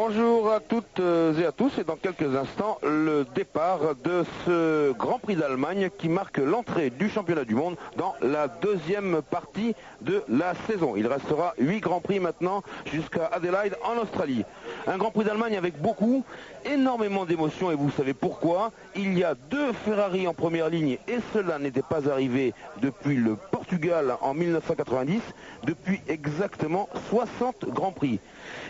Bonjour à toutes et à tous, et dans quelques instants, le départ de ce Grand Prix d'Allemagne qui marque l'entrée du championnat du monde dans la deuxième partie de la saison. Il restera 8 Grands Prix maintenant jusqu'à Adelaide en Australie. Un Grand Prix d'Allemagne avec énormément d'émotions, et vous savez pourquoi. Il y a 2 Ferrari en première ligne et cela n'était pas arrivé depuis le Portugal en 1990, depuis exactement 60 Grands Prix.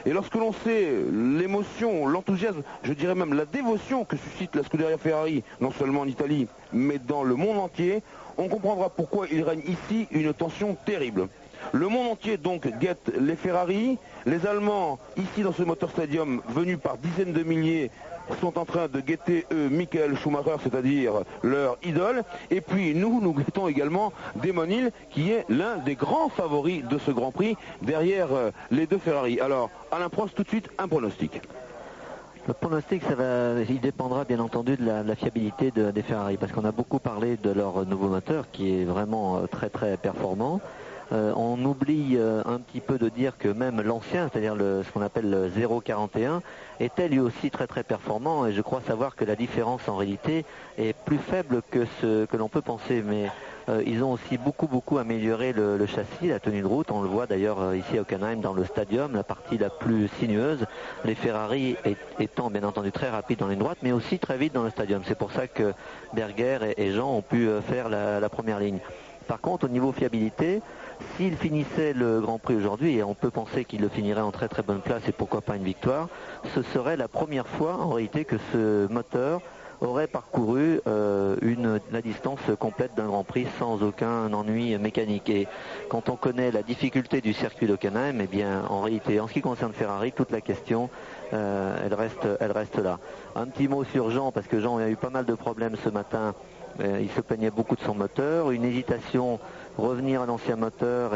Et lorsque l'on sait l'émotion, l'enthousiasme, je dirais même la dévotion que suscite la Scuderia Ferrari, non seulement en Italie, mais dans le monde entier, on comprendra pourquoi il règne ici une tension terrible. Le monde entier donc guette les Ferrari, les Allemands ici dans ce Motor Stadium venus par dizaines de milliers sont en train de guetter eux Michael Schumacher, c'est-à-dire leur idole, et puis nous guettons également Damon Hill qui est l'un des grands favoris de ce Grand Prix derrière les 2 Ferrari. Alors Alain Prost, tout de suite un pronostic. Le pronostic, il dépendra bien entendu de la fiabilité des Ferrari, parce qu'on a beaucoup parlé de leur nouveau moteur qui est vraiment très très performant. On oublie un petit peu de dire que même l'ancien, c'est-à-dire ce qu'on appelle le 041, était lui aussi très très performant, et je crois savoir que la différence en réalité est plus faible que ce que l'on peut penser, mais ils ont aussi beaucoup amélioré le châssis, la tenue de route. On le voit d'ailleurs ici à Hockenheim dans le stadium, la partie la plus sinueuse, les Ferrari étant bien entendu très rapides dans ligne droite, mais aussi très vite dans le stadium. C'est pour ça que Berger et Jean ont pu faire la première ligne. Par contre, au niveau fiabilité, s'il finissait le Grand Prix aujourd'hui, et on peut penser qu'il le finirait en très très bonne place et pourquoi pas une victoire, ce serait la première fois en réalité que ce moteur aurait parcouru la distance complète d'un Grand Prix sans aucun ennui mécanique. Et quand on connaît la difficulté du circuit d'Hockenheim, eh bien en réalité, en ce qui concerne Ferrari, toute la question elle reste là. Un petit mot sur Jean, parce que Jean a eu pas mal de problèmes ce matin. Il se plaignait beaucoup de son moteur, une hésitation, revenir à l'ancien moteur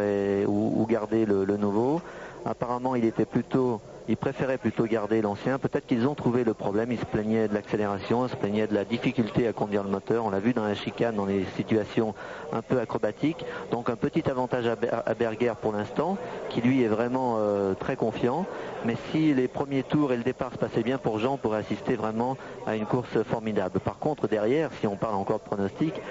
ou garder le nouveau. Apparemment, il préférait plutôt garder l'ancien. Peut-être qu'ils ont trouvé le problème. Il se plaignait de l'accélération, il se plaignait de la difficulté à conduire le moteur. On l'a vu dans la chicane, dans les situations un peu acrobatiques. Donc un petit avantage à Berger pour l'instant, qui lui est vraiment très confiant. Mais si les premiers tours et le départ se passaient bien pour Jean, on pourrait assister vraiment à une course formidable. Par contre, derrière, si on parle encore de pronostic,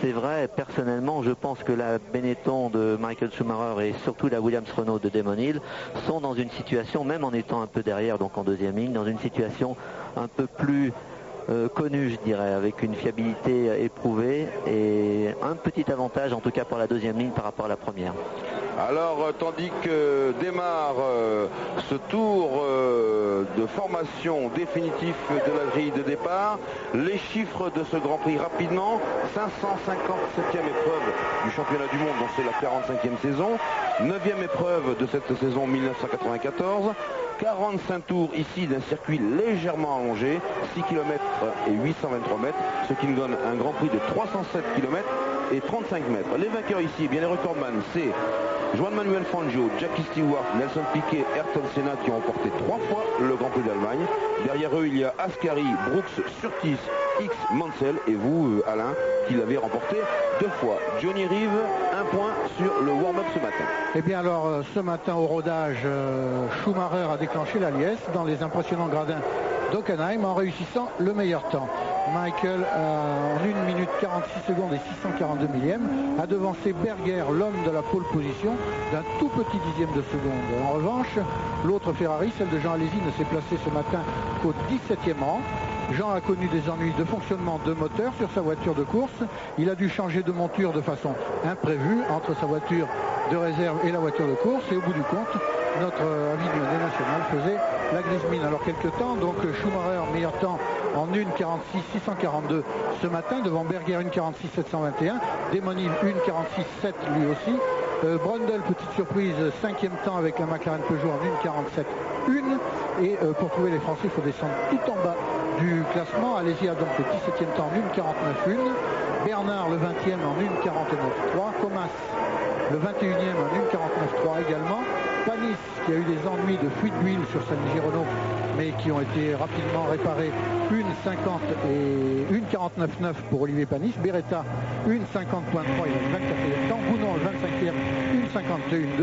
c'est vrai, personnellement, je pense que la Benetton de Michael Schumacher et surtout la Williams-Renault de Damon Hill sont dans une situation, même en étant un peu derrière, donc en deuxième ligne, dans une situation un peu plus connue, je dirais, avec une fiabilité éprouvée et un petit avantage, en tout cas pour la deuxième ligne par rapport à la première. Alors, tandis que démarre ce tour de formation définitif de la grille de départ, les chiffres de ce Grand Prix rapidement: 557e épreuve du championnat du monde, dont c'est la 45e saison, 9e épreuve de cette saison 1994, 45 tours ici d'un circuit légèrement allongé, 6 km et 823 mètres, ce qui nous donne un Grand Prix de 307 km et 35 mètres. Les vainqueurs ici, eh bien les recordman, c'est Juan Manuel Fangio, Jackie Stewart, Nelson Piquet, Ayrton Senna qui ont remporté 3 fois le Grand Prix d'Allemagne. Derrière eux, il y a Ascari, Brooks, Surtees, X, Mansell et vous, Alain, qui l'avez remporté 2 fois. Johnny Reeve, un point sur le warm-up ce matin. Eh bien alors, ce matin au rodage, Schumacher a déclenché la liesse dans les impressionnants gradins d'Hockenheim en réussissant le meilleur temps. Michael, en 1 minute 46 secondes et 642 millièmes, a devancé Berger, l'homme de la pole position, d'un tout petit dixième de seconde. En revanche, l'autre Ferrari, celle de Jean Alesi, ne s'est placée ce matin qu'au 17e rang. Jean a connu des ennuis de fonctionnement de moteur sur sa voiture de course. Il a dû changer de monture de façon imprévue entre sa voiture de réserve et la voiture de course. Et au bout du compte, notre ami du national faisait la grise mine. Alors quelques temps, donc Schumacher, meilleur temps en 1,46 642 ce matin, devant Berger 1,46 721, Damon Hill 1,46 7 lui aussi. Brundle, petite surprise, 5e temps avec la McLaren Peugeot en 1,47 1. Et pour trouver les Français, il faut descendre tout en bas du classement. Alesi a donc le 17e temps en 1,49 1. Bernard le 20e en 1,49 3. Comas le 21e en 1,49 3 également. Panis qui a eu des ennuis de fuite d'huile sur sa Renault mais qui ont été rapidement réparés. Une 50 et une 49,9 pour Olivier Panis. Beretta, une 50,3, il a le 24e temps. Gounon, le 25e, une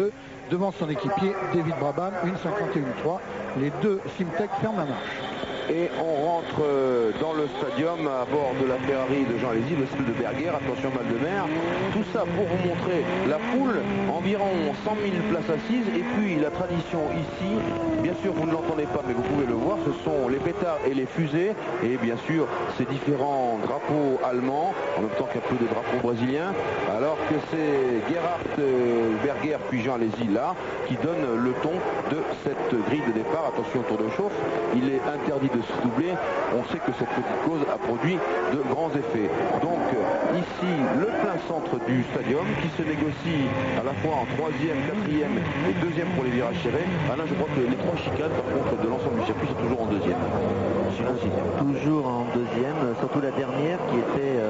51,2. Devant son équipier, David Brabham, une 51,3. Les deux Simtech ferment la marche. Et on rentre dans le stadium à bord de la Ferrari de Jean Alesi, le style de Berger, attention mal de mer. Tout ça pour vous montrer la foule, environ 100 000 places assises. Et puis la tradition ici, bien sûr vous ne l'entendez pas mais vous pouvez le voir, ce sont les pétards et les fusées. Et bien sûr ces différents drapeaux allemands, en même temps qu'un peu de drapeaux brésiliens. Alors que c'est Gerhard Berger puis Jean Alesi là, qui donne le ton de cette grille de départ. Attention au tour de chauffe, il est interdit de se doubler. On sait que cette petite cause a produit de grands effets. Donc ici le plein centre du stadium qui se négocie à la fois en 3e, 4e et 2e pour les virages serrés. Ah là je crois que les 3 chicanes par contre de l'ensemble du circuit sont toujours en 2e. Toujours en 2e, surtout la dernière qui était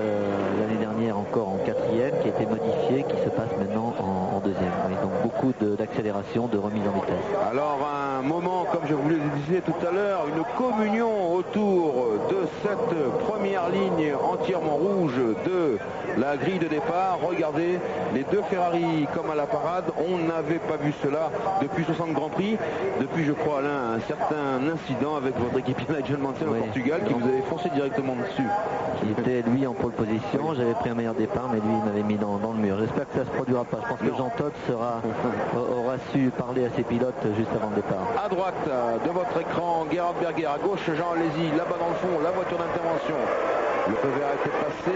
l'année dernière encore en 4e, qui a été modifiée, qui se passe maintenant en 2e. Oui, donc beaucoup d'accélération, de remise en vitesse. Alors un moment, comme je vous le disais tout à l'heure, une communion autour de cette première ligne entièrement rouge de la grille de départ. Regardez, les deux Ferrari comme à la parade. On n'avait pas vu cela depuis 60 Grands Prix, depuis je crois Alain un certain incident avec votre équipier Nigel Mansell au Portugal qui vous avait foncé directement dessus. Il était lui en pole position, j'avais pris un meilleur départ mais lui il m'avait mis dans le mur. J'espère que ça ne se produira pas. Je pense que Jean Todt aura su parler à ses pilotes juste avant le départ. À droite de votre écran, Gerhard Berger, à gauche Jean Alesi, là-bas dans le fond, la voiture d'intervention. Le feu vert a été passé,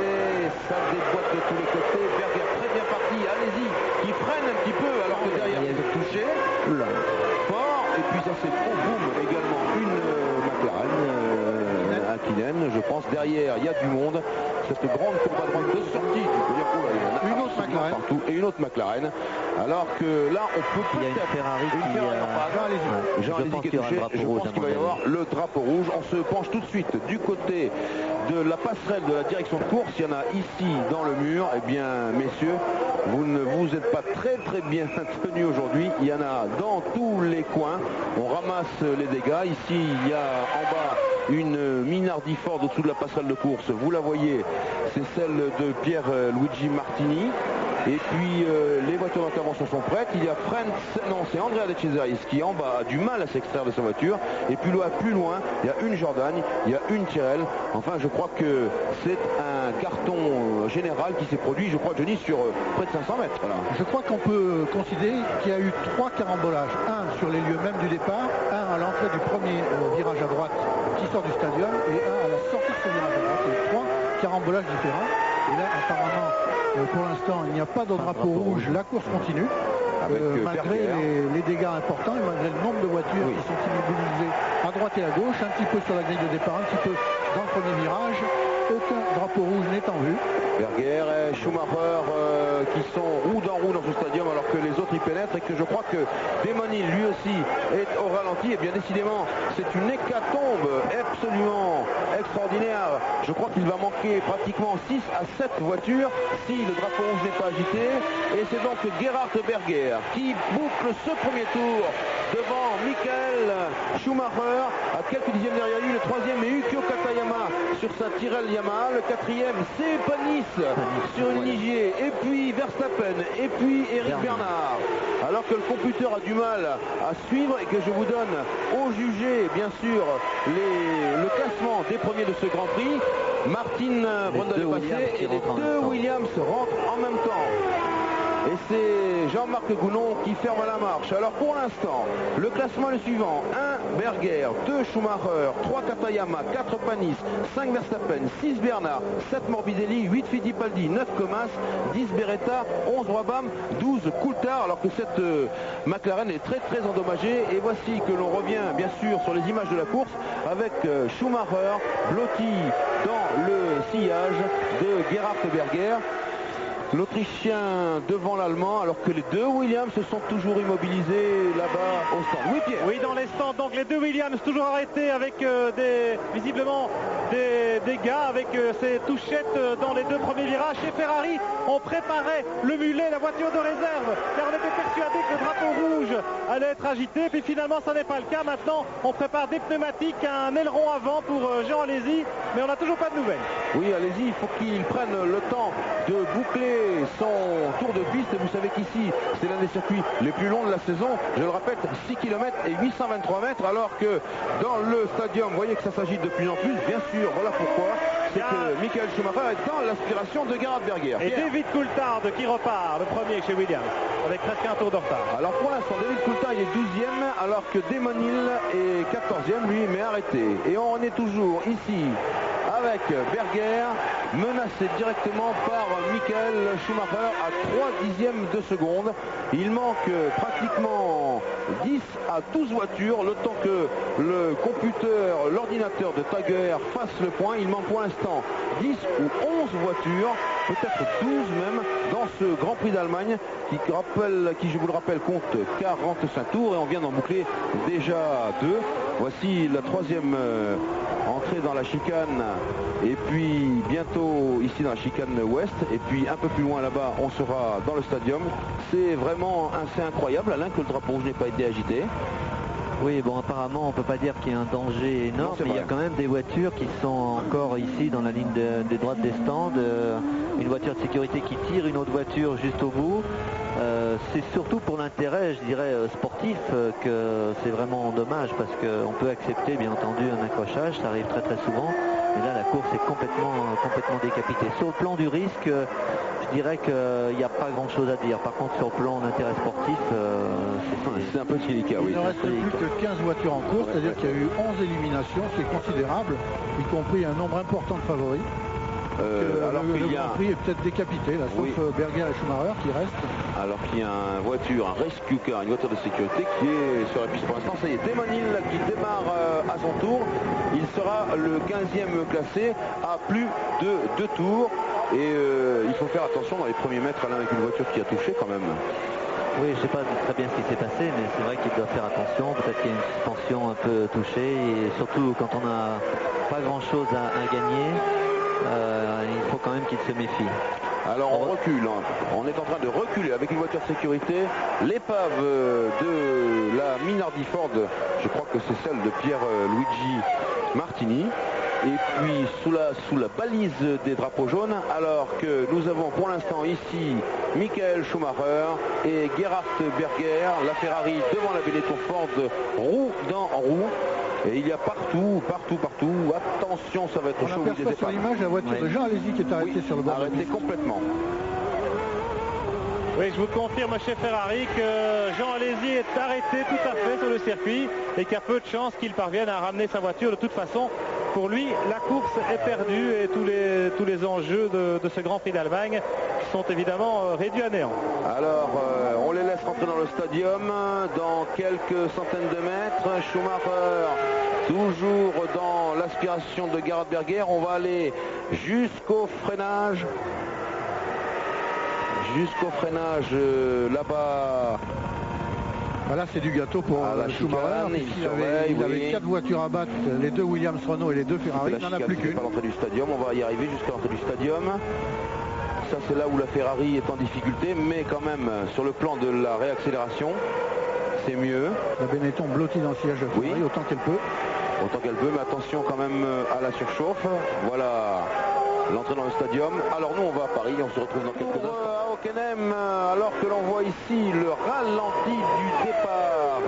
ça déboîte de tous les côtés. Berger très bien parti, Alesi qui freine un petit peu alors que derrière il est touché. Fort, et puis ça c'est trop boum également une McLaren, Hakkinen, je pense. Derrière il y a du monde. Cette grande courbe à droite de sortie, tu peux dire une autre McLaren partout et une autre McLaren. Alors que là on peut il y a une Ferrari qui Jean Alesi qui est touché. Je pense qu'il va y avoir le drapeau rouge. On se penche tout de suite du côté de la passerelle de la direction de course. Il y en a ici dans le mur. Eh bien messieurs, vous ne vous êtes pas très bien tenus aujourd'hui. Il y en a dans tous les coins. On ramasse les dégâts. Ici il y a en bas une Minardi Ford au-dessous de la passerelle de course. Vous la voyez, c'est celle de Pierre Luigi Martini. Et puis les voitures d'intervention sont prêtes. Il y a c'est Andrea De Cesaris qui en bas a du mal à s'extraire de sa voiture. Et puis plus loin, il y a une Jordan, il y a une Tyrrell. Enfin, je crois que c'est un carton général qui s'est produit, je crois, Johnny, sur près de 500 mètres. Voilà. Je crois qu'on peut considérer qu'il y a eu 3 carambolages. Un sur les lieux mêmes du départ, un à l'entrée du premier virage à droite qui sort du stadium et un à la sortie de ce virage à droite. Il y a 3 carambolages différents. Et là, apparemment, pour l'instant, il n'y a pas de drapeau rouge. La course continue, malgré les dégâts importants et malgré le nombre de voitures qui sont immobilisées à droite et à gauche, un petit peu sur la grille de départ, un petit peu dans le premier virage. Aucun drapeau rouge n'est en vue. Berger et Schumacher qui sont roue dans roue dans ce stadium alors que les autres y pénètrent et que je crois que Demoni lui aussi est au ralenti. Et bien décidément c'est une hécatombe absolument extraordinaire. Je crois qu'il va manquer pratiquement 6 à 7 voitures si le drapeau rouge n'est pas agité. Et c'est donc Gerhard Berger qui boucle ce premier tour devant Michael Schumacher à quelques dixièmes derrière lui. Le troisième est Ukyo Katayama sur sa Tyrrell Yamaha. Le quatrième c'est Panis sur une Ligier. Et puis Verstappen. Et puis Eric Bernard. Alors que le computer a du mal à suivre et que je vous donne au jugé bien sûr le classement des premiers de ce Grand Prix. Martin Brundle est passé et les deux Williams rentrent en même temps. Et c'est Jean-Marc Gounon qui ferme la marche. Alors pour l'instant, le classement est le suivant. 1 Berger, 2 Schumacher, 3 Katayama, 4 Panis, 5 Verstappen, 6 Bernard, 7 Morbidelli, 8 Fittipaldi, 9 Comas, 10 Beretta, 11 Brabham, 12 Coulthard. Alors que cette McLaren est très endommagée. Et voici que l'on revient bien sûr sur les images de la course avec Schumacher blotti dans le sillage de Gerhard Berger. l'Autrichien devant l'Allemand, alors que les deux Williams se sont toujours immobilisés là-bas au stand. Oui, Pierre. Oui, dans les stands, donc les deux Williams toujours arrêtés avec visiblement des gars avec ces touchettes dans les deux premiers virages. Chez Ferrari, on préparait le mulet, la voiture de réserve, car on était persuadé que le drapeau rouge allait être agité, puis finalement ça n'est pas le cas. Maintenant, on prépare des pneumatiques, un aileron avant pour Jean Alesi, mais on n'a toujours pas de nouvelles. Oui, allez-y, il faut qu'il prenne le temps de boucler son tour de piste. Et vous savez qu'ici, c'est l'un des circuits les plus longs de la saison. Je le répète, 6 km et 823 mètres, alors que dans le stadium, vous voyez que ça s'agite de plus en plus. Bien sûr, voilà pourquoi. C'est que Michael Schumacher est dans l'aspiration de Gerhard Berger. Et David Coulthard qui repart, le premier chez Williams, avec presque un tour de retard. Alors pour l'instant, David Coulthard il est 12e, alors que Damon Hill est 14e, lui, mais arrêté. Et on est toujours ici avec Berger, menacé directement par Michael Schumacher à 3/10 de seconde. Il manque pratiquement 10 à 12 voitures, le temps que le computer, l'ordinateur de Tiger fasse le point. Il manque pour l'instant 10 ou 11 voitures, peut-être 12 même, dans ce Grand Prix d'Allemagne qui, je vous le rappelle, compte 45 tours et on vient d'en boucler déjà 2. Voici la troisième entrée dans la chicane et puis bientôt ici dans la chicane ouest et puis un peu plus loin là-bas on sera dans le stadium. C'est vraiment assez incroyable, Alain, que le drapeau rouge n'ait pas été agité. Oui, bon, apparemment, on ne peut pas dire qu'il y a un danger énorme, mais il y a quand même des voitures qui sont encore ici dans la ligne de droite des stands. Une voiture de sécurité qui tire une autre voiture juste au bout. C'est surtout pour l'intérêt, je dirais, sportif que c'est vraiment dommage parce qu'on peut accepter, bien entendu, un accrochage, ça arrive très très souvent. Mais là, la course est complètement décapitée. Sur le plan du risque, je dirais qu'il n'y a pas grand chose à dire. Par contre, sur le plan d'intérêt sportif, c'est un peu délicat. Oui, il ne reste plus que 15 voitures en course, c'est-à-dire qu'il y a eu 11 éliminations, c'est considérable, y compris un nombre important de favoris. Alors le Grand Prix est peut-être décapité, là, sauf Berger et Schumacher qui restent. Alors qu'il y a une voiture, un rescue car, une voiture de sécurité qui est sur la piste pour l'instant. Ça y est, Damon Hill qui démarre à son tour. Il sera le 15e classé à plus de 2 tours. Et il faut faire attention dans les premiers mètres, Alain, avec une voiture qui a touché quand même. Oui, je ne sais pas très bien ce qui s'est passé, mais c'est vrai qu'il doit faire attention. Peut-être qu'il y a une suspension un peu touchée, et surtout quand on n'a pas grand-chose à gagner, il faut quand même qu'il se méfie. Alors on recule, hein. On est en train de reculer avec une voiture de sécurité. L'épave de la Minardi Ford, je crois que c'est celle de Pierluigi Martini. Et puis sous la balise des drapeaux jaunes, alors que nous avons pour l'instant ici Michael Schumacher et Gerhard Berger, la Ferrari devant la Benetton Ford, roue dans roue. Et il y a partout. Attention, ça va être chaud. On aperçoit sur l'image la voiture de Jean Alesi qui est arrêtée sur le bord. Arrêtée complètement. Oui, je vous confirme chez Ferrari que Jean Alesi est arrêté tout à fait sur le circuit et qu'il y a peu de chances qu'il parvienne à ramener sa voiture. De toute façon, pour lui, la course est perdue et tous les enjeux de ce Grand Prix d'Allemagne sont évidemment réduits à néant. Alors, on les laisse rentrer dans le stadium dans quelques centaines de mètres. Schumacher, toujours dans l'aspiration de Gerhard Berger. On va aller jusqu'au freinage. Là-bas. Voilà, c'est du gâteau pour Schumacher. Il avait 4 voitures à battre, les 2 Williams Renault et les 2 Ferrari. Il n'en a plus qu'une. À l'entrée du stadium, on va y arriver jusqu'à l'entrée du stadium. Ça, c'est là où la Ferrari est en difficulté, mais quand même, sur le plan de la réaccélération, c'est mieux. La Benetton blottie dans le siège de Ferrari, autant qu'elle peut. Mais attention quand même à la surchauffe. Voilà l'entrée dans le stadium. Alors nous, on va à Paris, on se retrouve dans quelques instants à Hockenheim, alors que l'on voit ici le ralenti du départ,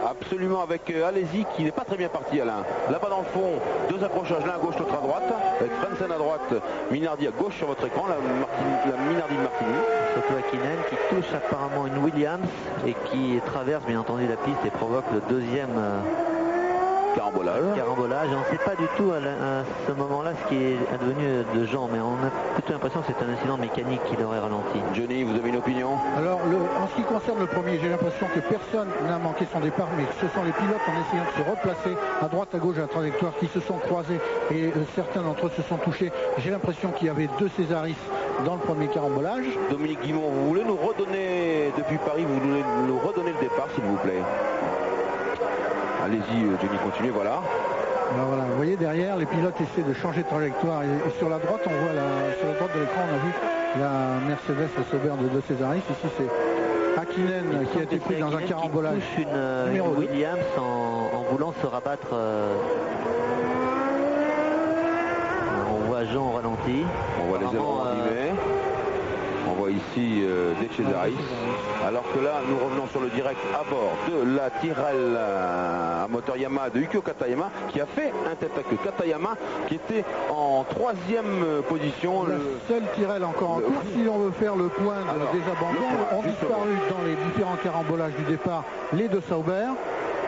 absolument avec Alesi qui n'est pas très bien parti, Alain. Là-bas dans le fond, 2 accrochages, l'un à gauche, l'autre à droite, avec Frentzen à droite, Minardi à gauche sur votre écran, la Minardi de Martini. Surtout Hakkinen qui touche apparemment une Williams et qui traverse bien entendu la piste et provoque le deuxième carambolage. Carambolage. On ne sait pas du tout à ce moment-là ce qui est advenu de Jean, mais on a plutôt l'impression que c'est un incident mécanique qui l'aurait ralenti. Johnny, vous avez une opinion? Alors, en ce qui concerne le premier, j'ai l'impression que personne n'a manqué son départ, mais ce sont les pilotes en essayant de se replacer à droite, à gauche de la trajectoire qui se sont croisés et certains d'entre eux se sont touchés. J'ai l'impression qu'il y avait 2 Césaris dans le premier carambolage. Dominique Guimond, vous voulez nous redonner, depuis Paris, vous voulez nous redonner le départ, s'il vous plaît? Allez-y, Johnny, continuez, voilà. Alors voilà, vous voyez derrière, les pilotes essaient de changer de trajectoire et sur la droite, on voit sur la droite de l'écran, on a vu la Mercedes Sauber de De Cesaris. Ici, c'est Hakkinen qui a été pris dans un carambolage. Qui touche une Williams en voulant se rabattre. On voit Jean au ralenti. On voit les ailerons arriver. On voit ici De Cesaris. Alors que là, nous revenons sur le direct à bord de la Tyrrell à moteur Yamaha de Yukio Katayama, qui a fait un tête à queue. Katayama qui était en 3e position. La seule Tyrrell encore en course. Si on veut faire le point des abandons, ont disparu dans les différents carambolages du départ les 2 Sauber,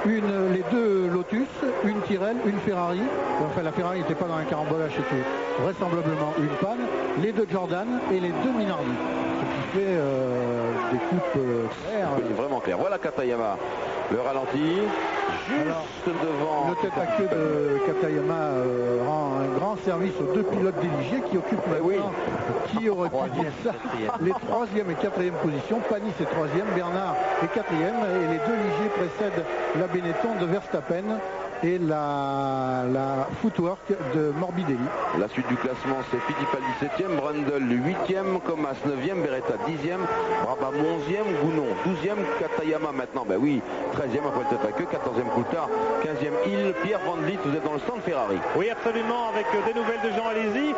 les 2 Lotus, une Tyrrell, une Ferrari. Enfin, la Ferrari n'était pas dans un carambolage, c'était vraisemblablement une panne. Les 2 Jordan et les 2 Minardi. Ce qui fait des coupes claires. Oui, vraiment clair. Voilà Katayama, le ralenti, juste devant. Le tête à queue de Katayama rend un grand service aux 2 pilotes déligés qui occupent maintenant, qui aurait pu dire ça, les 3e et 4e positions. Panis est 3e, Bernard est 4e et les 2 légers précèdent la Benetton de Verstappen et la footwork de Morbidelli. La suite du classement, c'est Fittipaldi 7e, Brundle 8e, Comas 9e, Beretta 10e, Brabham 11e, Gounon 12e, Katayama maintenant, ben oui, 13e après le tête à queue, 14e Coulthard, 15e Hill, Pierre Van Vliet, vous êtes dans le stand Ferrari. Oui, absolument, avec des nouvelles de Jean Alesi.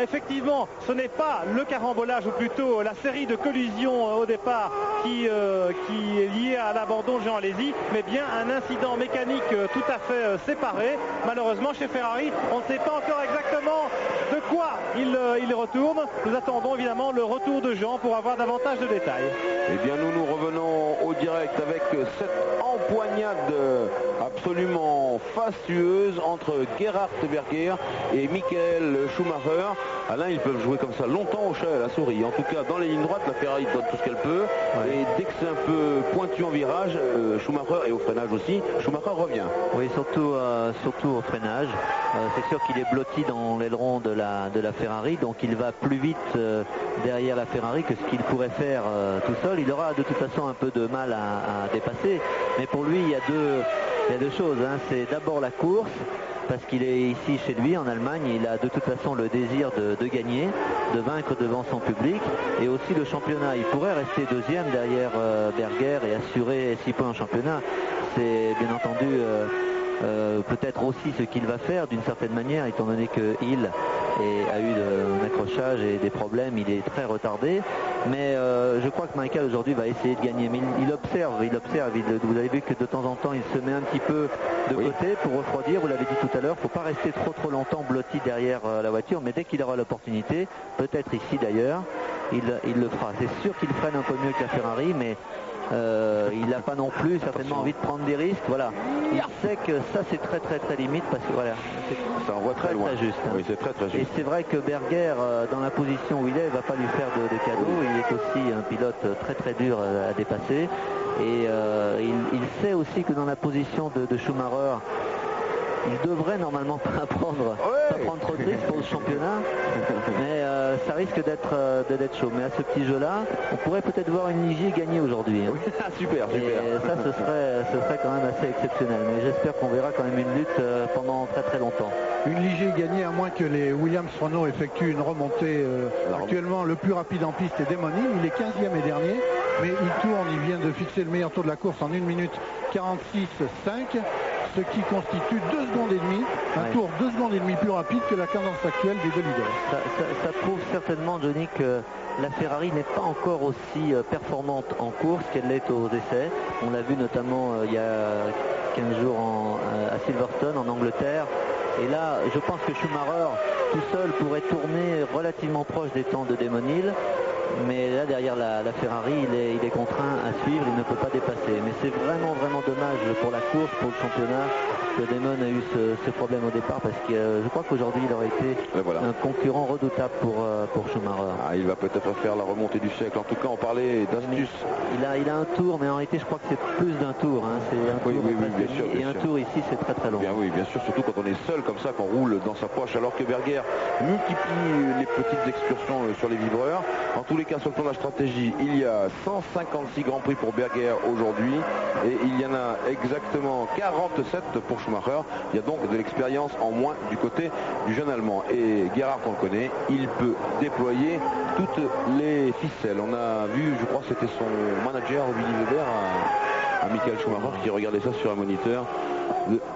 Effectivement, ce n'est pas le carambolage, ou plutôt la série de collisions au départ qui est liée à l'abandon de Jean Alesi, mais bien un incident mécanique tout à fait séparé. Malheureusement, chez Ferrari, on ne sait pas encore exactement de quoi il retourne. Nous attendons évidemment le retour de Jean pour avoir davantage de détails. Eh bien, nous revenons au direct avec cette empoignade absolument fastueuse entre Gerhard Berger et Michael Schumacher. Alain, ils peuvent jouer comme ça longtemps au chat et à la souris. En tout cas, dans les lignes droites, la Ferrari donne tout ce qu'elle peut. Ouais. Et dès que c'est un peu pointu en virage, Schumacher, et au freinage aussi, Schumacher revient. Oui, surtout au freinage. C'est sûr qu'il est blotti dans l'aileron de la Ferrari, donc il va plus vite derrière la Ferrari que ce qu'il pourrait faire tout seul. Il aura de toute façon un peu de mal à dépasser, mais pour lui, il y a deux choses. Hein. C'est d'abord la course, parce qu'il est ici chez lui en Allemagne, il a de toute façon le désir de gagner, de vaincre devant son public, et aussi le championnat. Il pourrait rester 2e derrière Berger et assurer 6 points en championnat. C'est bien entendu peut-être aussi ce qu'il va faire d'une certaine manière, étant donné que Hill a eu un accrochage et des problèmes, il est très retardé, mais je crois que Michael aujourd'hui va essayer de gagner, mais il observe, vous avez vu que de temps en temps il se met un petit peu de côté pour refroidir, vous l'avez dit tout à l'heure, il ne faut pas rester trop longtemps blotti derrière la voiture, mais dès qu'il aura l'opportunité, peut-être ici d'ailleurs, il le fera. C'est sûr qu'il freine un peu mieux que la Ferrari, mais il n'a pas non plus certainement envie de prendre des risques. Voilà. Il sait que ça c'est très limite, parce que voilà, ça envoie très loin. Juste, hein. Oui, c'est très juste. Et c'est vrai que Berger, dans la position où il est, ne va pas lui faire de cadeau. Il est aussi un pilote très dur à dépasser. Et il sait aussi que dans la position de Schumacher, il devrait normalement pas prendre trop de risques pour le championnat, mais ça risque d'être chaud. Mais à ce petit jeu-là, on pourrait peut-être voir une Ligier gagner aujourd'hui. Hein. Super. Et ça, ce serait quand même assez exceptionnel. Mais j'espère qu'on verra quand même une lutte pendant très longtemps. Une Ligier gagnée, à moins que les Williams-Renault effectuent une remontée. Actuellement, le plus rapide en piste est Demonil. Il est 15e et dernier, mais il tourne. Il vient de fixer le meilleur tour de la course en 1 minute 46,5. Ce qui constitue 2 secondes et demie, un tour 2 secondes et demie plus rapide que la cadence actuelle des 2 leaders. Ça prouve certainement, Johnny, que la Ferrari n'est pas encore aussi performante en course qu'elle l'est aux essais. On l'a vu notamment il y a 15 jours à Silverstone en Angleterre. Et là, je pense que Schumacher tout seul pourrait tourner relativement proche des temps de Damon Hill. Mais là, derrière la Ferrari, il est contraint à suivre, il ne peut pas dépasser. Mais c'est vraiment dommage pour la course, pour le championnat, que Damon a eu ce problème au départ, parce que je crois qu'aujourd'hui, il aurait été un concurrent redoutable pour Schumacher. Ah, il va peut-être faire la remontée du siècle. En tout cas, on parlait d'astuce. Il a un tour, mais en réalité, je crois que c'est plus d'un tour. Hein. C'est un tour bien sûr, et un tour ici, c'est très long. Bien sûr, surtout quand on est seul comme ça, qu'on roule dans sa poche, alors que Berger multiplie les petites excursions sur les vibreurs. En tous les cas, sur le plan de la stratégie, il y a 156 Grands Prix pour Berger aujourd'hui, et il y en a exactement 47 pour Schumacher. Il y a donc de l'expérience en moins du côté du jeune Allemand. Et Gerhard, on le connaît, il peut déployer toutes les ficelles. On a vu, je crois que c'était son manager, Willy Weber, à Michael Schumacher, qui regardait ça sur un moniteur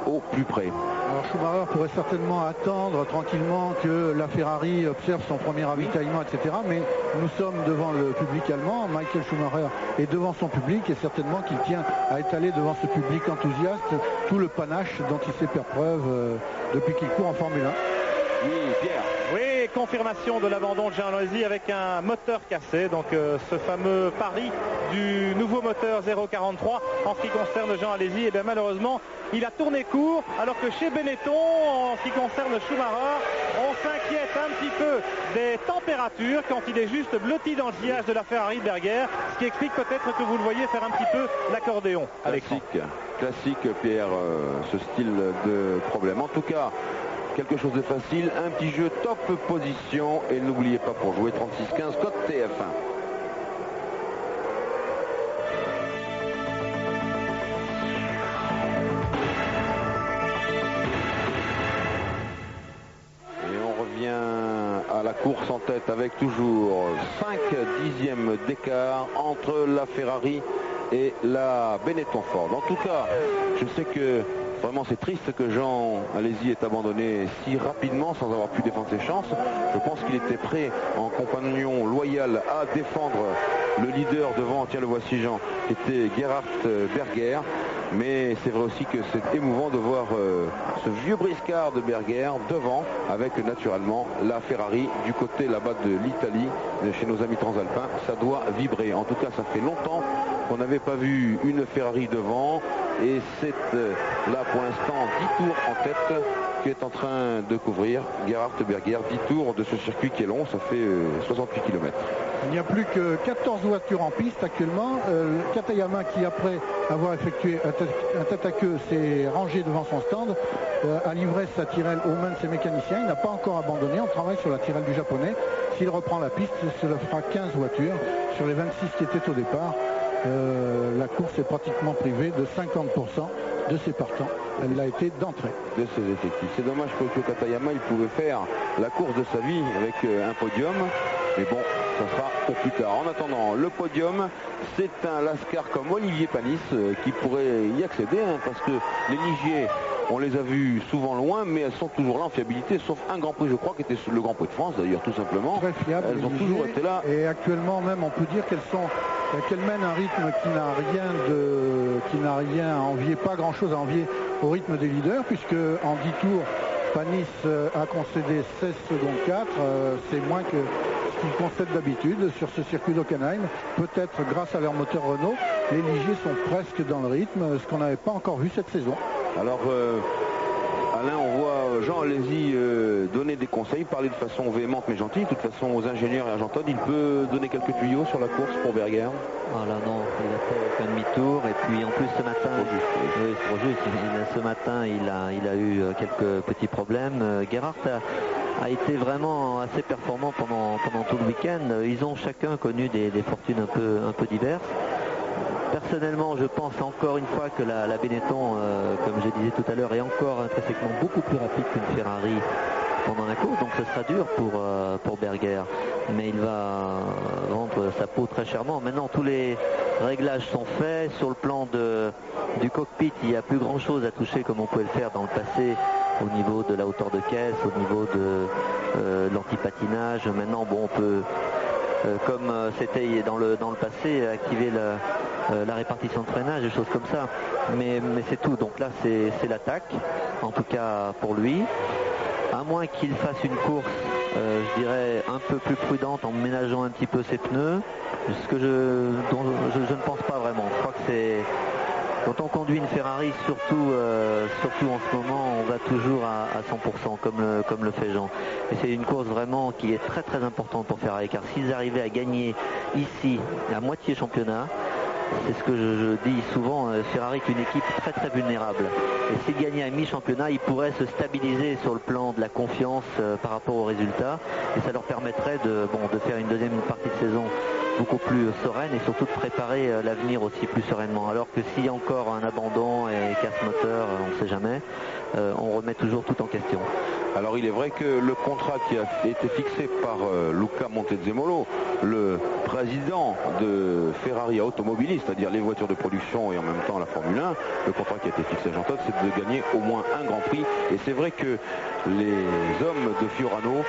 au plus près. Alors Schumacher pourrait certainement attendre tranquillement que la Ferrari observe son premier ravitaillement, etc. Mais nous sommes devant le public allemand. Michael Schumacher est devant son public, et certainement qu'il tient à étaler devant ce public enthousiaste tout le panache dont il sait faire preuve depuis qu'il court en Formule 1. Oui, Pierre. Oui, confirmation de l'abandon de Jean Alesi avec un moteur cassé. Donc ce fameux pari du nouveau moteur 043 en ce qui concerne Jean Alesi, et bien malheureusement il a tourné court, alors que chez Benetton, en ce qui concerne Schumacher, on s'inquiète un petit peu des températures quand il est juste blotti dans le sillage de la Ferrari Berger, ce qui explique peut-être que vous le voyez faire un petit peu l'accordéon. Classique Pierre, ce style de problème. En tout cas, quelque chose de facile, un petit jeu top position, et n'oubliez pas, pour jouer 36-15 code TF1. Et on revient à la course en tête avec toujours 5 dixièmes d'écart entre la Ferrari et la Benetton Ford. En tout cas, je sais que vraiment c'est triste que Jean Alesi ait abandonné si rapidement sans avoir pu défendre ses chances. Je pense qu'il était prêt en compagnon loyal à défendre le leader devant, tiens le voici Jean, qui était Gerhard Berger. Mais c'est vrai aussi que c'est émouvant de voir ce vieux briscard de Berger devant, avec naturellement la Ferrari du côté là-bas de l'Italie, chez nos amis transalpins. Ça doit vibrer. En tout cas, ça fait longtemps qu'on n'avait pas vu une Ferrari devant, et c'est là pour l'instant 10 tours en tête est en train de couvrir Gerhard Berger. 10 tours de ce circuit qui est long, ça fait 68 km. Il n'y a plus que 14 voitures en piste actuellement. Katayama, qui après avoir effectué un tête à queue, s'est rangé devant son stand, a livré sa Tyrrell aux mains de ses mécaniciens. Il n'a pas encore abandonné. On travaille sur la Tyrrell du japonais. S'il reprend la piste, cela fera 15 voitures sur les 26 qui étaient au départ. La course est pratiquement privée de 50% de ses partants. Elle l'a été d'entrée. De ses effectifs. C'est dommage que Katayama, il pouvait faire la course de sa vie avec un podium. Mais bon, ça sera pour plus tard. En attendant, le podium, c'est un Lascar comme Olivier Panis qui pourrait y accéder, hein, parce que les Ligiers, on les a vus souvent loin, mais elles sont toujours là en fiabilité, sauf un Grand Prix, je crois, qui était le Grand Prix de France, d'ailleurs, tout simplement. Très fiable. Elles ont toujours été là. Et actuellement même, on peut dire qu'elles mènent un rythme qui n'a rien à envier, pas grand-chose à envier au rythme des leaders, puisque en 10 tours, Panis a concédé 16 secondes 4, c'est moins que ce qu'il concède d'habitude sur ce circuit d'Hockenheim. Peut-être grâce à leur moteur Renault, les Ligiers sont presque dans le rythme, ce qu'on n'avait pas encore vu cette saison. Alors Alain, on voit Jean Alesi donner des conseils, parler de façon véhémente mais gentille. De toute façon, aux ingénieurs et à Jean Todt, il peut donner quelques tuyaux sur la course pour Berger. Voilà, non, il a fait un demi-tour, et puis en plus ce matin, ce matin il a eu quelques petits problèmes. Gerhard a été vraiment assez performant pendant tout le week-end. Ils ont chacun connu des fortunes un peu diverses. Personnellement, je pense encore une fois que la Benetton, comme je disais tout à l'heure, est encore intrinsèquement beaucoup plus rapide qu'une Ferrari pendant la course, donc ce sera dur pour Berger, mais il va vendre sa peau très chèrement. Maintenant, tous les réglages sont faits. Sur le plan du cockpit, il n'y a plus grand chose à toucher comme on pouvait le faire dans le passé, au niveau de la hauteur de caisse, au niveau de l'antipatinage. Maintenant, bon, on peut, comme c'était dans le passé, activer la répartition de freinage, des choses comme ça. Mais c'est tout. Donc là, c'est l'attaque, en tout cas pour lui. À moins qu'il fasse une course je dirais, un peu plus prudente en ménageant un petit peu ses pneus, ce que dont je ne pense pas vraiment. Je crois que c'est... Quand on conduit une Ferrari, surtout en ce moment, on va toujours à 100%, comme le fait Jean. Et c'est une course vraiment qui est très très importante pour Ferrari, car s'ils arrivaient à gagner ici la moitié championnat, c'est ce que je dis souvent, Ferrari est une équipe très très vulnérable. Et s'ils gagnaient à mi-championnat, ils pourraient se stabiliser sur le plan de la confiance par rapport aux résultats. Et ça leur permettrait de faire une deuxième partie de saison beaucoup plus sereine et surtout de préparer l'avenir aussi plus sereinement. Alors que s'il y a encore un abandon et casse moteur, on ne sait jamais, on remet toujours tout en question. Alors il est vrai que le contrat qui a été fixé par Luca Montezemolo, le président de Ferrari Automobilistes, c'est-à-dire les voitures de production et en même temps la Formule 1, le contrat qui a été fixé à Jean-Todt, c'est de gagner au moins un Grand Prix. Et c'est vrai que les hommes de Fiorano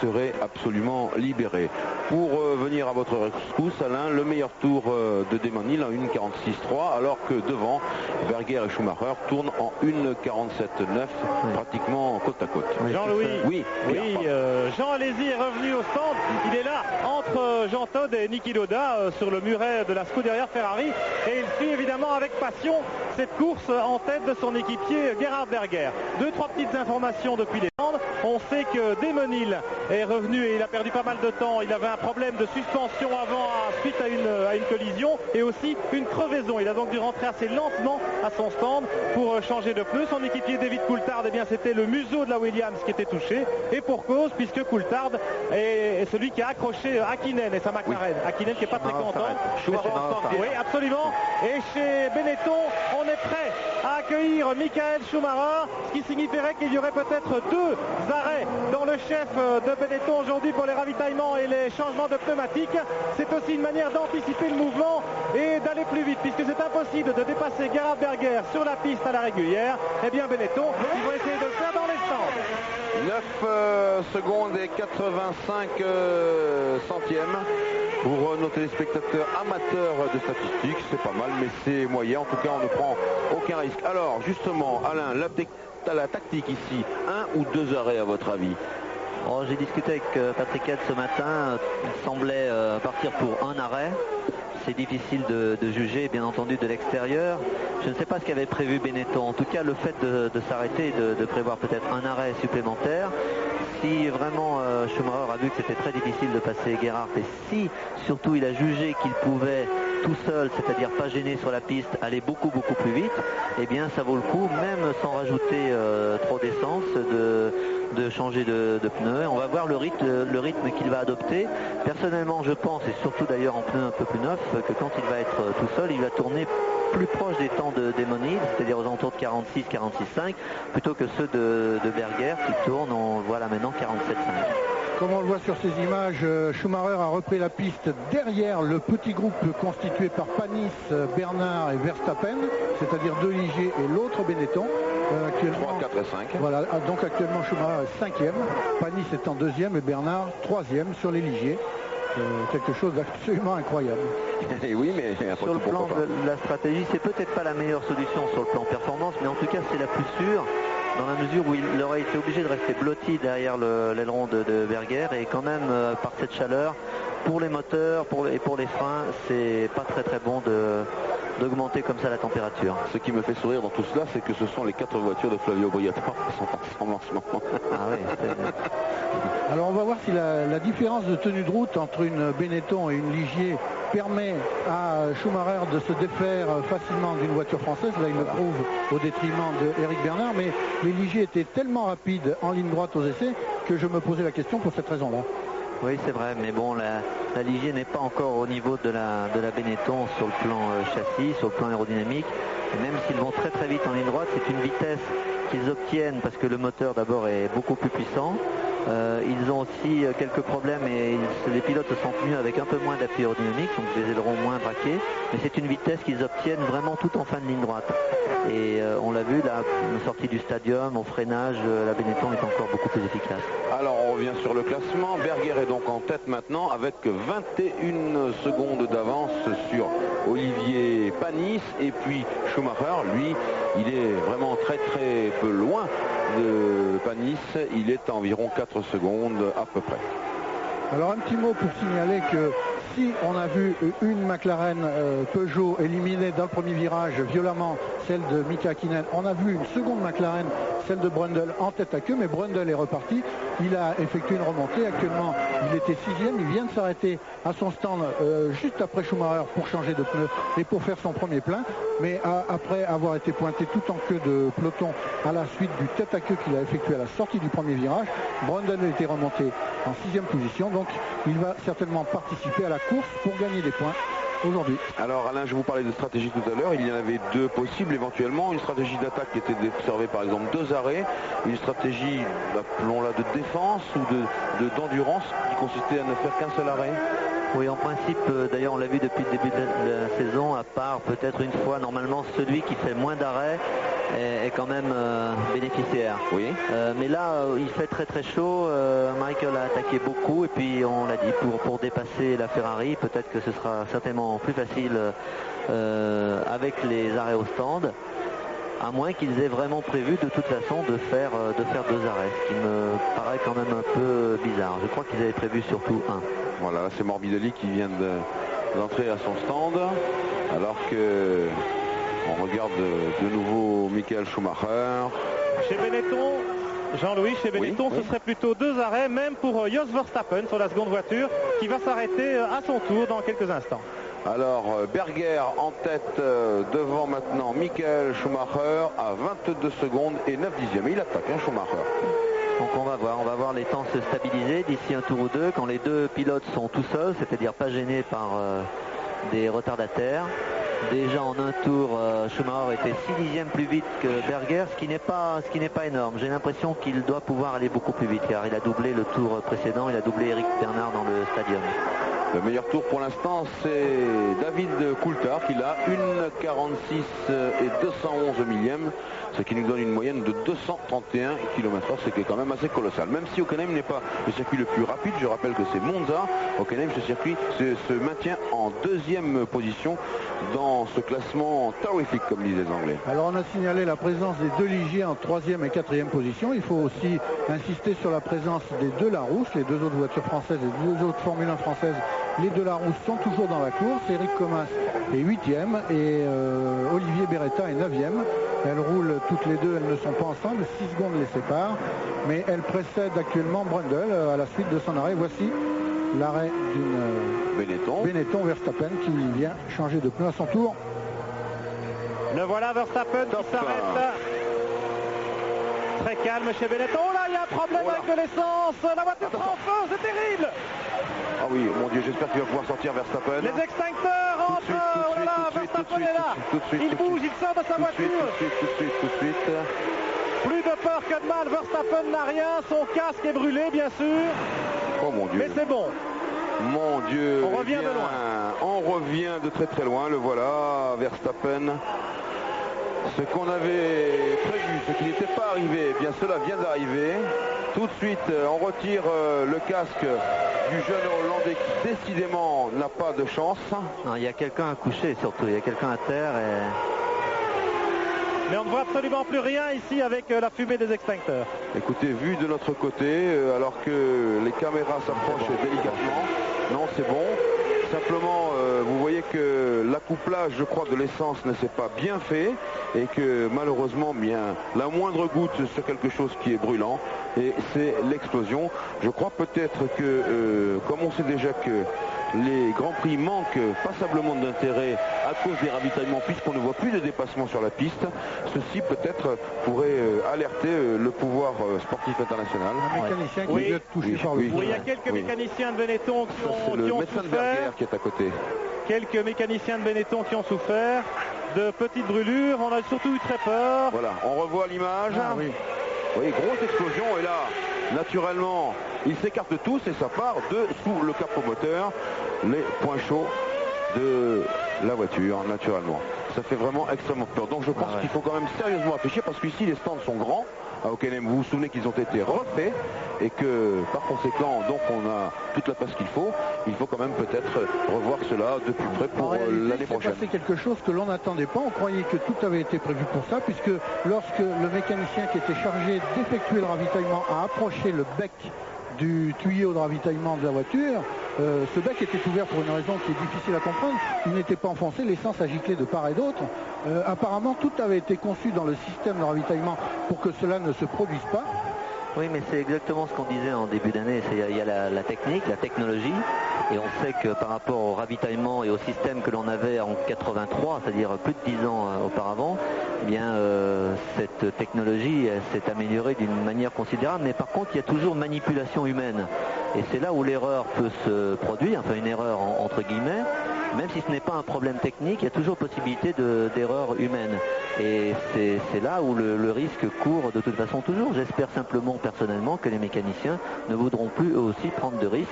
seraient absolument libérés. Pour venir à votre rescousse, Alain, le meilleur tour de Damon Hill en 1.46.3, alors que devant, Berger et Schumacher tournent en 1.47.9, pratiquement côte à côte. Jean-Louis, oui, Jean Alesi est revenu au stand. Il est là entre Jean Todt et Niki Lauda sur le muret de la Scuderia Ferrari, et il suit évidemment avec passion cette course en tête de son équipier Gerhard Berger. 2-3 petites informations depuis les stands. On sait que Damon Hill est revenu et il a perdu pas mal de temps. Il avait un problème de suspension avant suite à une collision et aussi une crevaison. Il a donc dû rentrer assez lentement à son stand pour changer de pneu. Son équipier David Coulthard, c'était le museau de la Williams qui était touché, et pour cause, puisque Coulthard est celui qui a accroché Hakkinen et sa McLaren. Oui. Hakkinen qui n'est pas très content. Oui, absolument. Et chez Benetton, on est prêt à accueillir Michael Schumacher, ce qui signifierait qu'il y aurait peut-être 2 arrêts dans le chef de Benetton aujourd'hui pour les ravitaillements et les changements de pneumatiques. C'est aussi une manière d'anticiper le mouvement et d'aller plus vite, puisque c'est impossible de dépasser Gerhard Berger sur la piste à la régulière. Eh bien Benetton, ils vont essayer de le faire dans les stands. 9 secondes et 85 centièmes pour nos téléspectateurs amateurs de statistiques. C'est pas mal, mais c'est moyen. En tout cas, on ne prend aucun risque. Alors, justement, Alain, la tactique ici, 1 ou 2 arrêts à votre avis? J'ai discuté avec Patrick Head ce matin. Il semblait partir pour un arrêt. C'est difficile de juger, bien entendu, de l'extérieur. Je ne sais pas ce qu'avait prévu Benetton. En tout cas, le fait de s'arrêter et de prévoir peut-être un arrêt supplémentaire, si vraiment Schumacher a vu que c'était très difficile de passer Gerhard, et si surtout il a jugé qu'il pouvait tout seul, c'est-à-dire pas gêné sur la piste, aller beaucoup plus vite, eh bien ça vaut le coup, même sans rajouter trop d'essence, de changer de pneus. On va voir le rythme qu'il va adopter. Personnellement, je pense, et surtout d'ailleurs en pneus un peu plus neufs, que quand il va être tout seul, il va tourner plus proche des temps de Damon Hill, c'est-à-dire aux alentours de 46-46.5, plutôt que ceux de Berger qui tournent, on voit là maintenant 47.5. Comme on le voit sur ces images, Schumacher a repris la piste derrière le petit groupe constitué par Panis, Bernard et Verstappen, c'est-à-dire 2 Ligier et l'autre Benetton. 3, 4 et 5. Voilà, donc actuellement Schumacher est 5e, Panis est en 2e et Bernard 3e sur les Ligiers. Quelque chose d'absolument incroyable. Et oui, mais sur le plan de la stratégie, c'est peut-être pas la meilleure solution sur le plan performance, mais en tout cas c'est la plus sûre, dans la mesure où il aurait été obligé de rester blotti derrière l'aileron de Berger, et quand même par cette chaleur, pour les moteurs et pour les freins, c'est pas très bon d'augmenter comme ça la température. Ce qui me fait sourire dans tout cela, c'est que ce sont les 4 voitures de Flavio Briatore qui sont ensemble en ce moment. Ah oui, alors on va voir si la différence de tenue de route entre une Benetton et une Ligier permet à Schumacher de se défaire facilement d'une voiture française. Là il le prouve au détriment de Eric Bernard, mais les Ligier étaient tellement rapides en ligne droite aux essais que je me posais la question pour cette raison-là. Oui, c'est vrai, mais bon, la Ligier n'est pas encore au niveau de la Benetton sur le plan châssis, sur le plan aérodynamique. Et même s'ils vont très vite en ligne droite, c'est une vitesse qu'ils obtiennent parce que le moteur d'abord est beaucoup plus puissant. Ils ont aussi quelques problèmes et les pilotes se sentent mieux avec un peu moins d'appui aérodynamique, donc des ailerons moins braqués, mais c'est une vitesse qu'ils obtiennent vraiment tout en fin de ligne droite. Et on l'a vu, la sortie du stadium, au freinage, la Benetton est encore beaucoup plus efficace. Alors on revient sur le classement. Berger est donc en tête maintenant avec 21 secondes d'avance sur Olivier Panis, et puis Schumacher, lui, il est vraiment très peu loin de Panis, il est à environ 4 secondes à peu près. Alors un petit mot pour signaler que si on a vu une McLaren Peugeot éliminée dans le premier virage violemment, celle de Mika Hakkinen, on a vu une seconde McLaren, celle de Brundle, en tête à queue, mais Brundle est reparti. Il a effectué une remontée. Actuellement, il était 6e. Il vient de s'arrêter à son stand juste après Schumacher pour changer de pneu et pour faire son premier plein. Mais après avoir été pointé tout en queue de peloton à la suite du tête à queue qu'il a effectué à la sortie du premier virage, Brundle était remonté en 6e position. Donc il va certainement participer à la course pour gagner des points aujourd'hui. Alors Alain, je vous parlais de stratégie tout à l'heure. Il y en avait deux possibles éventuellement. Une stratégie d'attaque qui était d'observer par exemple 2 arrêts. Une stratégie, appelons-la de défense ou d'endurance qui consistait à ne faire qu'un seul arrêt. Oui, en principe, d'ailleurs on l'a vu depuis le début de la saison, à part peut-être une fois, normalement celui qui fait moins d'arrêts est quand même bénéficiaire. Oui. Mais là, il fait très très chaud. Michael a attaqué beaucoup et puis on l'a dit, pour dépasser la Ferrari, peut-être que ce sera certainement plus facile avec les arrêts au stand. À moins qu'ils aient vraiment prévu de toute façon de faire 2 arrêts, ce qui me paraît quand même un peu bizarre. Je crois qu'ils avaient prévu surtout un. Voilà, c'est Morbidelli qui vient d'entrer à son stand, alors que on regarde de nouveau Michael Schumacher. Chez Benetton, Jean-Louis, chez Benetton, ce serait plutôt 2 arrêts, même pour Jos Verstappen sur la seconde voiture, qui va s'arrêter à son tour dans quelques instants. Alors Berger en tête devant maintenant Michael Schumacher à 22 secondes et 9 dixièmes. Il attaque Schumacher. Donc on va voir les temps se stabiliser d'ici un tour ou deux quand les deux pilotes sont tout seuls, c'est-à-dire pas gênés par des retardataires. Déjà en un tour, Schumacher était 6 dixièmes plus vite que Berger, ce qui n'est pas énorme. J'ai l'impression qu'il doit pouvoir aller beaucoup plus vite car il a doublé le tour précédent, il a doublé Eric Bernard dans le stadium. Le meilleur tour pour l'instant, c'est David Coulthard qui a 1,46 et 211 millièmes, ce qui nous donne une moyenne de 231 km/h, ce qui est quand même assez colossal. Même si Hockenheim n'est pas le circuit le plus rapide, je rappelle que c'est Monza. Hockenheim, ce circuit se maintient en 2e position dans ce classement terrifique, comme disent les Anglais. Alors on a signalé la présence des 2 Ligier en 3e et 4e position. Il faut aussi insister sur la présence des 2 Larousse, les 2 autres voitures françaises et 2 autres Formule 1 françaises. Les 2 Larousse sont toujours dans la course. Eric Comas est 8e et Olivier Beretta est 9e. Elles roulent toutes les deux, elles ne sont pas ensemble, 6 secondes les séparent, mais elles précèdent actuellement Brundle à la suite de son arrêt. Voici l'arrêt d'une Benetton Verstappen qui vient changer de pneu à son tour. Le voilà Verstappen qui s'arrête. Très calme chez Benetton. Oh là, il y a un problème avec de l'essence. La voiture prend feu, c'est terrible. Ah oui, mon Dieu, j'espère qu'il va pouvoir sortir Verstappen. Les extincteurs entrent. Voilà, Verstappen est là. Il bouge, il sort de sa voiture. Tout de suite. Plus de peur que de mal, Verstappen n'a rien. Son casque est brûlé, bien sûr. Oh mon Dieu. Mais c'est bon. Mon Dieu. On revient de loin. On revient de très très loin. Le voilà, Verstappen. Ce qu'on avait prévu, ce qui n'était pas arrivé, eh bien cela vient d'arriver. Tout de suite, on retire le casque du jeune Hollandais qui décidément n'a pas de chance. Non, il y a quelqu'un à coucher surtout, il y a quelqu'un à terre. Mais on ne voit absolument plus rien ici avec la fumée des extincteurs. Écoutez, vu de notre côté, alors que les caméras s'approchent délicatement, non c'est bon. Simplement, vous voyez que l'accouplage, je crois, de l'essence ne s'est pas bien fait et que malheureusement, bien, la moindre goutte sur quelque chose qui est brûlant et c'est l'explosion. Je crois peut-être que, comme on sait déjà que les Grands Prix manquent passablement d'intérêt à cause des ravitaillements puisqu'on ne voit plus de dépassement sur la piste, ceci peut-être pourrait alerter le pouvoir sportif international. Un mécanicien qui vient touché par le feu. Oui, il y a quelques mécaniciens de Benetton qui ont souffert. Qui est à côté. Quelques mécaniciens de Benetton qui ont souffert de petites brûlures. On a surtout eu très peur. Voilà, on revoit l'image. Ah, oui. Oui, grosse explosion et là, naturellement, ils s'écartent tous et ça part de sous le capot moteur, les points chauds de la voiture, naturellement. Ça fait vraiment extrêmement peur. Donc je pense qu'il faut quand même sérieusement réfléchir parce qu'ici les stands sont grands. à Hockenheim, vous vous souvenez qu'ils ont été refaits et que par conséquent, donc on a toute la place qu'il faut. Il faut quand même peut-être revoir cela de plus près pour l'année prochaine. C'est quelque chose que l'on n'attendait pas. On croyait que tout avait été prévu pour ça, puisque lorsque le mécanicien qui était chargé d'effectuer le ravitaillement a approché le bec du tuyau de ravitaillement de la voiture, ce bec était ouvert pour une raison qui est difficile à comprendre. Il n'était pas enfoncé, l'essence a giclé de part et d'autre. Apparemment, tout avait été conçu dans le système de ravitaillement pour que cela ne se produise pas. Oui, mais c'est exactement ce qu'on disait en début d'année. Il y a la technique, la technologie, et on sait que par rapport au ravitaillement et au système que l'on avait en 83, c'est-à-dire plus de 10 ans auparavant, eh bien, cette technologie s'est améliorée d'une manière considérable, mais par contre, il y a toujours manipulation humaine. Et c'est là où l'erreur peut se produire, enfin une erreur entre guillemets. Même si ce n'est pas un problème technique, il y a toujours possibilité d'erreur humaine. Et c'est là où le risque court de toute façon toujours. J'espère simplement personnellement que les mécaniciens ne voudront plus eux aussi prendre de risques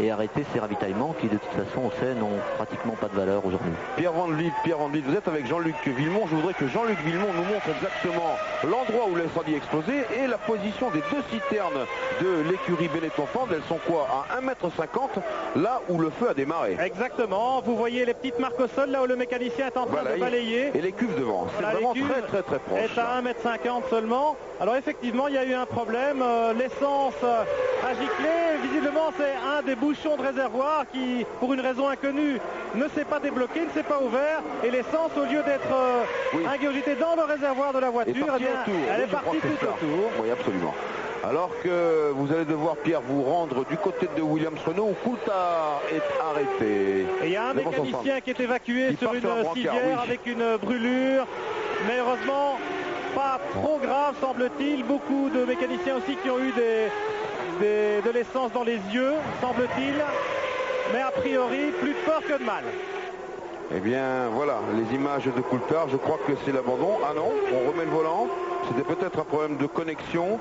et arrêter ces ravitaillements qui de toute façon on sait n'ont pratiquement pas de valeur aujourd'hui. Pierre Van Vliet, vous êtes avec Jean-Luc Villemont. Je voudrais que Jean-Luc Villemont nous montre exactement l'endroit où l'incendie a explosé et la position des deux citernes de l'écurie Benetton-Ford. Elles sont quoi, à 1,50 m, là où le feu a démarré. Exactement, vous voyez les petites marques au sol, là où le mécanicien est en train de balayer. Et les cuves devant, c'est vraiment très proche. Est à 1,50 m seulement. Alors effectivement, il y a eu un problème. L'essence a giclé. Visiblement, c'est un des bouchons de réservoir qui, pour une raison inconnue, ne s'est pas débloqué, ne s'est pas ouvert. Et l'essence, au lieu d'être ingurgitée dans le réservoir de la voiture, elle est partie tout autour. Oui, absolument. Alors que vous allez devoir, Pierre, vous rendre du côté de Williams-Renault où Coulthard est arrêté. Et il y a un mécanicien qui est évacué sur une civière avec une brûlure. Mais heureusement, pas trop grave, semble-t-il. Beaucoup de mécaniciens aussi qui ont eu de l'essence dans les yeux, semble-t-il. Mais a priori, plus de peur que de mal. Eh bien, voilà, les images de Coulthard. Je crois que c'est l'abandon. Ah non, on remet le volant. C'était peut-être un problème de connexion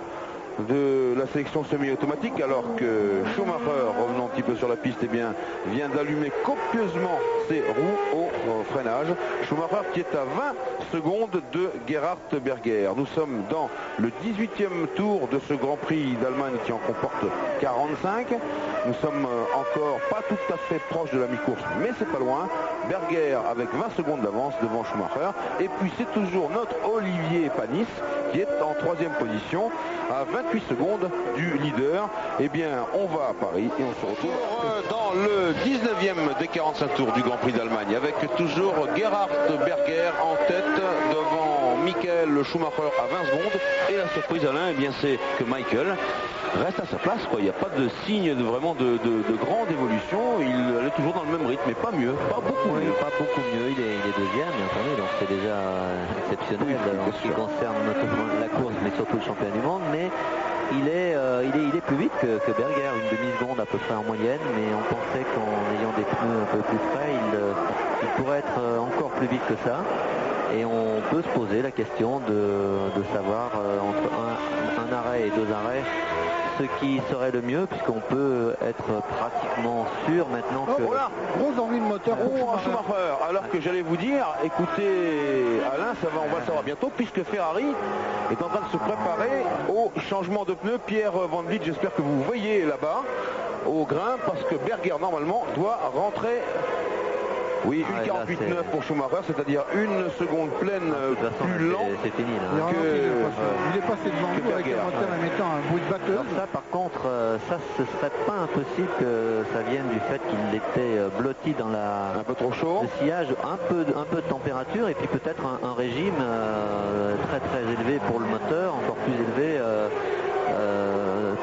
de la sélection semi-automatique, alors que Schumacher, revenant un petit peu sur la piste, eh bien, vient d'allumer copieusement ses roues au freinage. Schumacher qui est à 20 secondes de Gerhard Berger. Nous sommes dans le 18e tour de ce Grand Prix d'Allemagne qui en comporte 45. Nous sommes encore pas tout à fait proche de la mi-course, mais c'est pas loin. Berger avec 20 secondes d'avance devant Schumacher. Et puis c'est toujours notre Olivier Panis qui est en 3e position à 28 secondes du leader. Eh bien, on va à Paris et on se retrouve dans le 19e des 45 tours du Grand Prix d'Allemagne avec toujours Gerhard Berger en tête devant Michael Schumacher à 20 secondes. Et la surprise, Alain, eh bien, c'est que Michael reste à sa place, quoi. Il n'y a pas de signe de grande évolution. Il est toujours dans le même rythme, mais pas mieux, pas beaucoup mieux. Pas beaucoup mieux. Il est deuxième, attendez, donc c'est déjà exceptionnel en ce qui concerne notamment la course, mais surtout le championnat du monde. Mais il est plus vite que Berger, une demi-seconde à peu près en moyenne, mais on pensait qu'en ayant des pneus un peu plus frais, il pourrait être encore plus vite que ça. Et on peut se poser la question de savoir entre un arrêt et deux arrêts ce qui serait le mieux, puisqu'on peut être pratiquement sûr maintenant que... Voilà, gros envie de moteur pour Schumacher. Alors que j'allais vous dire, écoutez Alain, on va le savoir bientôt, puisque Ferrari est en train de se préparer au changement de pneus. Pierre Van Vliet, j'espère que vous voyez là-bas au grain, parce que Berger normalement doit rentrer. Oui, 1,48,9 pour Schumacher, c'est-à-dire une seconde pleine plus lent. C'est fini là. Il est passé devant nous avec un moteur émettant un bruit de batteuse. Alors ça, par contre, ce serait pas impossible que ça vienne du fait qu'il était blotti dans un peu trop chaud. Le sillage, un peu de température et puis peut-être un régime très élevé pour le moteur, encore plus élevé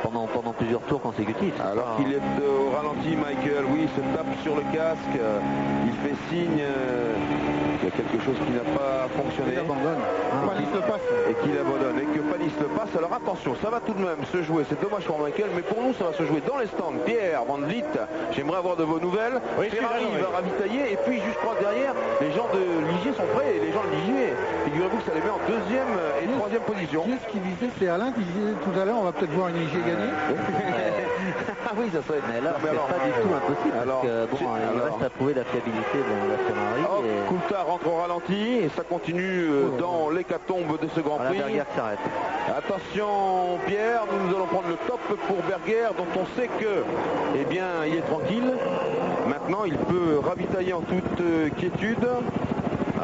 pendant plusieurs tours consécutifs. Alors qu'il est au ralenti, Michael, oui, il se tape sur le casque, il fait signe qu'il y a quelque chose qui n'a pas fonctionné. Il abandonne. Et qu'il abandonne. Et que Panis le passe. Alors attention, ça va tout de même se jouer. C'est dommage pour Michael, mais pour nous, ça va se jouer dans les stands. Pierre Van Vliet, j'aimerais avoir de vos nouvelles. Oui, Ferrari va ravitailler. Et puis, juste derrière, les gens de Ligier sont prêts. Et les gens de Ligier, figurez-vous que ça les met en 2e et 3e position. Ce qui disait, c'est Alain qui disait tout à l'heure, on va peut-être voir une Ligier gagner. Ah oui, ça serait. Mais là, c'est pas du tout impossible. Alors, parce que, bon, il reste à prouver la fiabilité de la Ferrari. Coulthard rentre au ralenti et ça continue dans l'hécatombe de ce Grand Prix. Berger qui s'arrête. Attention Pierre, nous allons prendre le top pour Berger, dont on sait que, eh bien, il est tranquille. Maintenant, il peut ravitailler en toute quiétude.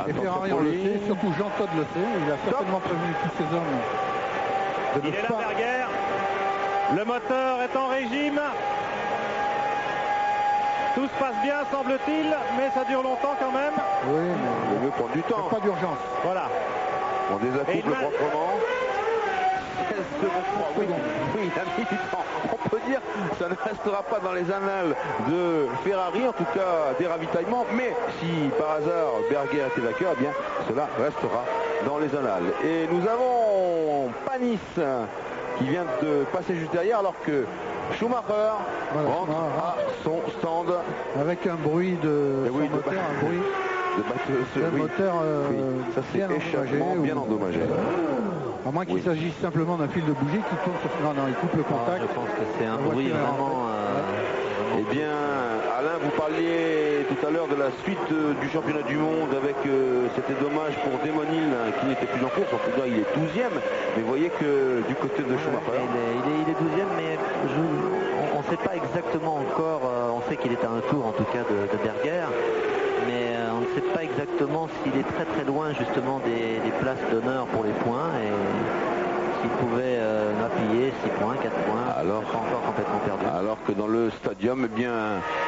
Et Ferrari, on le sait, surtout Jean Todt le sait. Il a certainement prévenu tous ses hommes. Il est là, Berger. Le moteur est en régime. Tout se passe bien, semble-t-il, mais ça dure longtemps quand même. Oui, mais il veut prendre du temps. Pas d'urgence. Voilà. On désaccouple proprement. 16 secondes. Oui, il a mis du temps. On peut dire que ça ne restera pas dans les annales de Ferrari, en tout cas des ravitaillements, mais si par hasard Berger est vainqueur, eh bien cela restera dans les annales. Et nous avons Panis qui vient de passer juste derrière, alors que Schumacher rentre à son stand. Avec un bruit de moteur, un bruit de moteur ça c'est échappement bien endommagé. À moins qu'il s'agisse simplement d'un fil de bougie qui tourne sur... Non, il coupe le contact. Je pense que c'est un bruit vraiment... Eh bien, Alain, vous parliez tout à l'heure de la suite du championnat du monde avec... c'était dommage pour Demonil qui n'était plus en course. En tout cas, il est 12e. Mais vous voyez que du côté de Schumacher... Il est 12e, mais on ne sait pas exactement encore... on sait qu'il est à un tour, en tout cas, de Berger. Mais on ne sait pas exactement s'il est très très loin justement des places d'honneur pour les points et s'il pouvait appuyer 6 points, 4 points, alors pas encore complètement perdu. Alors que dans le stadium, eh bien,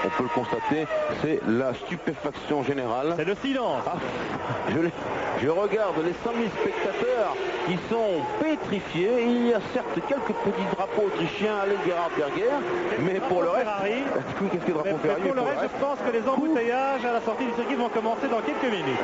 on peut le constater, c'est la stupéfaction générale. C'est le silence. Je regarde les 100 000 spectateurs qui sont pétrifiés. Il y a certes quelques petits drapeaux autrichiens à l'Gerhard Berger, mais pour le reste, qu'est-ce que drapeau Ferrari? Pour le reste, je pense que les embouteillages à la sortie du circuit vont commencer dans quelques minutes.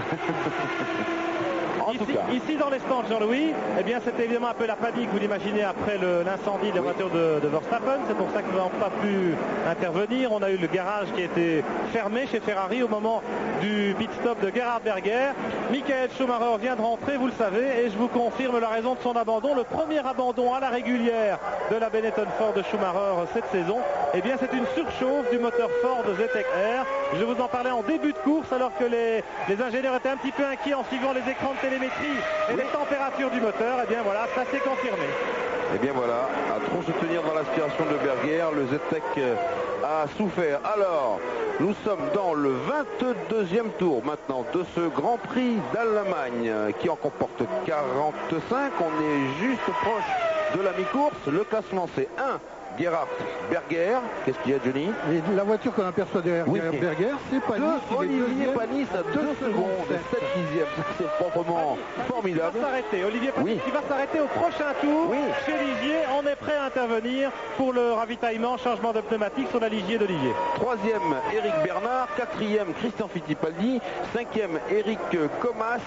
Ici dans les stands, Jean-Louis, eh bien c'était évidemment un peu la panique, vous l'imaginez, après l'incendie de la voiture de Verstappen. C'est pour ça que nous n'avons pas pu intervenir. On a eu le garage qui a été fermé chez Ferrari au moment du pit stop de Gerhard Berger. Michael Schumacher vient de rentrer, vous le savez, et je vous confirme la raison de son abandon. Le premier abandon à la régulière de la Benetton Ford de Schumacher cette saison, eh bien c'est une surchauffe du moteur Ford ZTEC R. Je vous en parlais en début de course alors que les ingénieurs étaient un petit peu inquiets en suivant les écrans de télémétrie et les températures du moteur. Et bien voilà, ça s'est confirmé. Et bien voilà, à trop se tenir dans l'aspiration de Berger, le ZTEC a souffert. Alors, nous sommes dans le 22e tour maintenant de ce Grand Prix d'Allemagne qui en comporte 45. On est juste proche de la mi-course. Le classement c'est 1. Gerhard Berger, qu'est-ce qu'il y a, Johnny? Et la voiture qu'on aperçoit derrière Berger, c'est Panis. Olivier Panis à 2 secondes, 7 dixièmes, c'est proprement formidable. Olivier Panis qui va s'arrêter au prochain tour chez Ligier. On est prêt à intervenir pour le ravitaillement, changement de pneumatique sur la Ligier d'Olivier. 3e, Eric Bernard. 4e, Christian Fittipaldi. 5e, Eric Comas.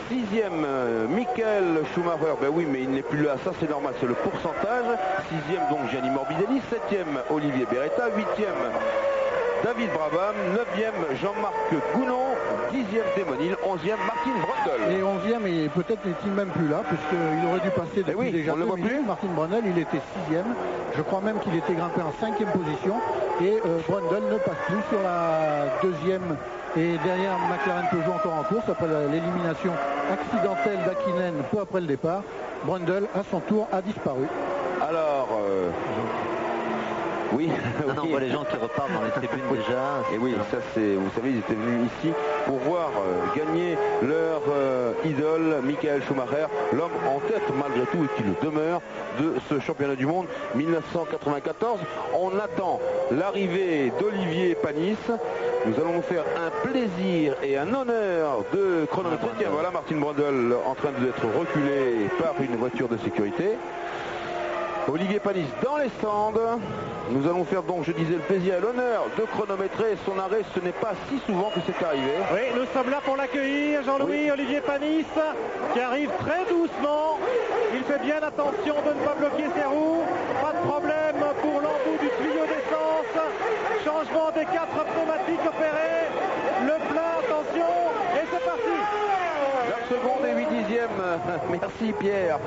6e, Michael Schumacher. Ben oui, mais il n'est plus là, ça c'est normal, c'est le pourcentage. 6e, donc Gianni Morbidelli. 7e, Olivier Beretta. 8e, David Brabham. 9e, Jean-Marc Gounon. 10e, Demonil. 11e, Martin Brundle. Et 11e, et peut-être n'est-il même plus là, puisqu'il aurait dû passer depuis déjà on le voit plus. Martin Brundle, il était 6e. Je crois même qu'il était grimpé en 5e position. Et Brundle ne passe plus sur la 2e. Et derrière, McLaren Peugeot encore en course après l'élimination accidentelle d'Hakkinen peu après le départ. Brundle, à son tour, a disparu. Alors, oui. On voit les gens qui repartent dans les tribunes déjà. Et oui, ça c'est, vous savez, ils étaient venus ici pour voir gagner leur idole, Michael Schumacher, l'homme en tête malgré tout et qui le demeure de ce championnat du monde 1994. On attend l'arrivée d'Olivier Panis. Nous allons nous faire un plaisir et un honneur de chronométrer. Tiens, voilà Martin Brundle en train d'être reculé par une voiture de sécurité. Olivier Panis dans les stands. Nous allons faire donc, je disais, le plaisir et l'honneur de chronométrer son arrêt. Ce n'est pas si souvent que c'est arrivé. Oui, nous sommes là pour l'accueillir, Jean-Louis. Olivier Panis qui arrive très doucement. Il fait bien attention de ne pas bloquer ses roues. Pas de problème pour l'embout du tuyau d'essence. Changement des 4 pneumatiques opérés. Le plein, attention, et c'est parti. 9 secondes et 8 dixièmes Merci Pierre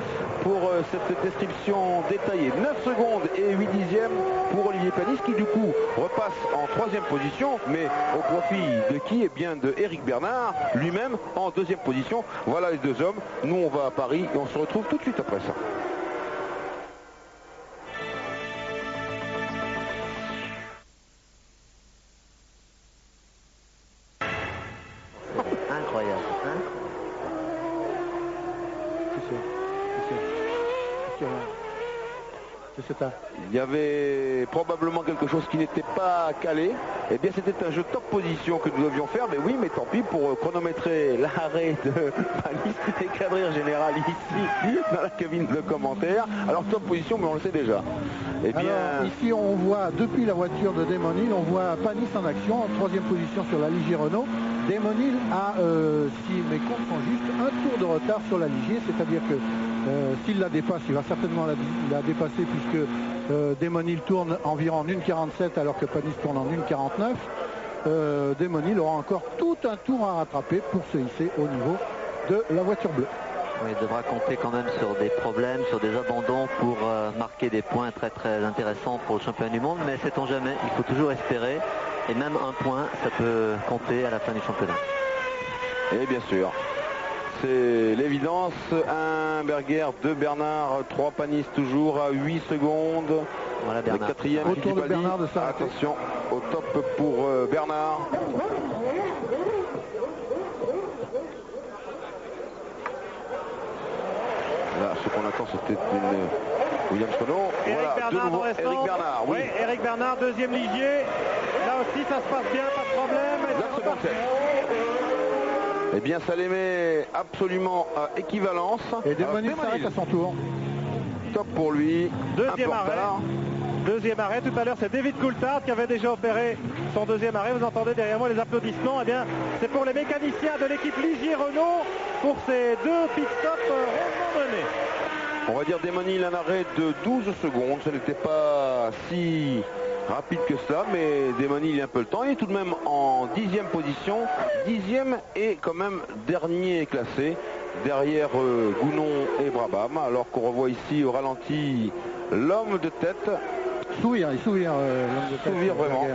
pour cette description détaillée. 9 secondes et 8 dixièmes pour Olivier Panis qui du coup repasse en 3e position, mais au profit de qui? Eh bien de Eric Bernard, lui-même en 2e position. Voilà les deux hommes. Nous on va à Paris et on se retrouve tout de suite après ça. Incroyable. Hein? C'est ça. Il y avait probablement quelque chose qui n'était pas calé. Eh bien, c'était un jeu top position que nous devions faire. Mais oui, mais tant pis pour chronométrer l'arrêt de Panis et cadrer général ici dans la cabine de commentaires. Alors, top position, mais on le sait déjà. Eh bien, alors, ici, on voit, depuis la voiture de Damon Hill, on voit Panis en action, en 3e position sur la Ligier Renault. Damon Hill a, si mes comptes sont justes, un tour de retard sur la Ligier, c'est-à-dire que s'il la dépasse, il va certainement la dépasser puisque Damon Hill tourne environ en 1,47 alors que Panis tourne en 1,49. Damon Hill aura encore tout un tour à rattraper pour se hisser au niveau de la voiture bleue. Oui, il devra compter quand même sur des problèmes, sur des abandons pour marquer des points très très intéressants pour le championnat du monde, mais sait-on jamais, il faut toujours espérer, et même un point, ça peut compter à la fin du championnat. et bien sûr. C'est l'évidence. 1 Berger, 2 Bernard, 3 Panis toujours à 8 secondes. Voilà Le Bernard. 4e Autour de Bernard de s'arrêter. Attention, au top pour Bernard. Là, ce qu'on attend, c'était une Williams Renault. Voilà, de nouveau Eric Bernard. Oui, Eric Bernard, 2e Ligier. Là aussi, ça se passe bien, pas de problème. 9 secondes 7. Eh bien, ça les met absolument à équivalence. Et Damon Hill s'arrête à son tour. Top pour lui. Deuxième arrêt. Deuxième arrêt. Tout à l'heure, c'est David Coulthard qui avait déjà opéré son 2e arrêt. Vous entendez derrière moi les applaudissements. Eh bien, c'est pour les mécaniciens de l'équipe Ligier Renault pour ces 2 pit-stops rondement menés. On va dire Damon Hill un arrêt de 12 secondes. Ce n'était pas si rapide que cela, mais Damon Hill il a un peu le temps. Il est tout de même en 10e position. 10e et quand même dernier classé. Derrière Gounon et Brabham. Alors qu'on revoit ici au ralenti l'homme de tête. Sourire, l'homme de tête. Sourire vraiment.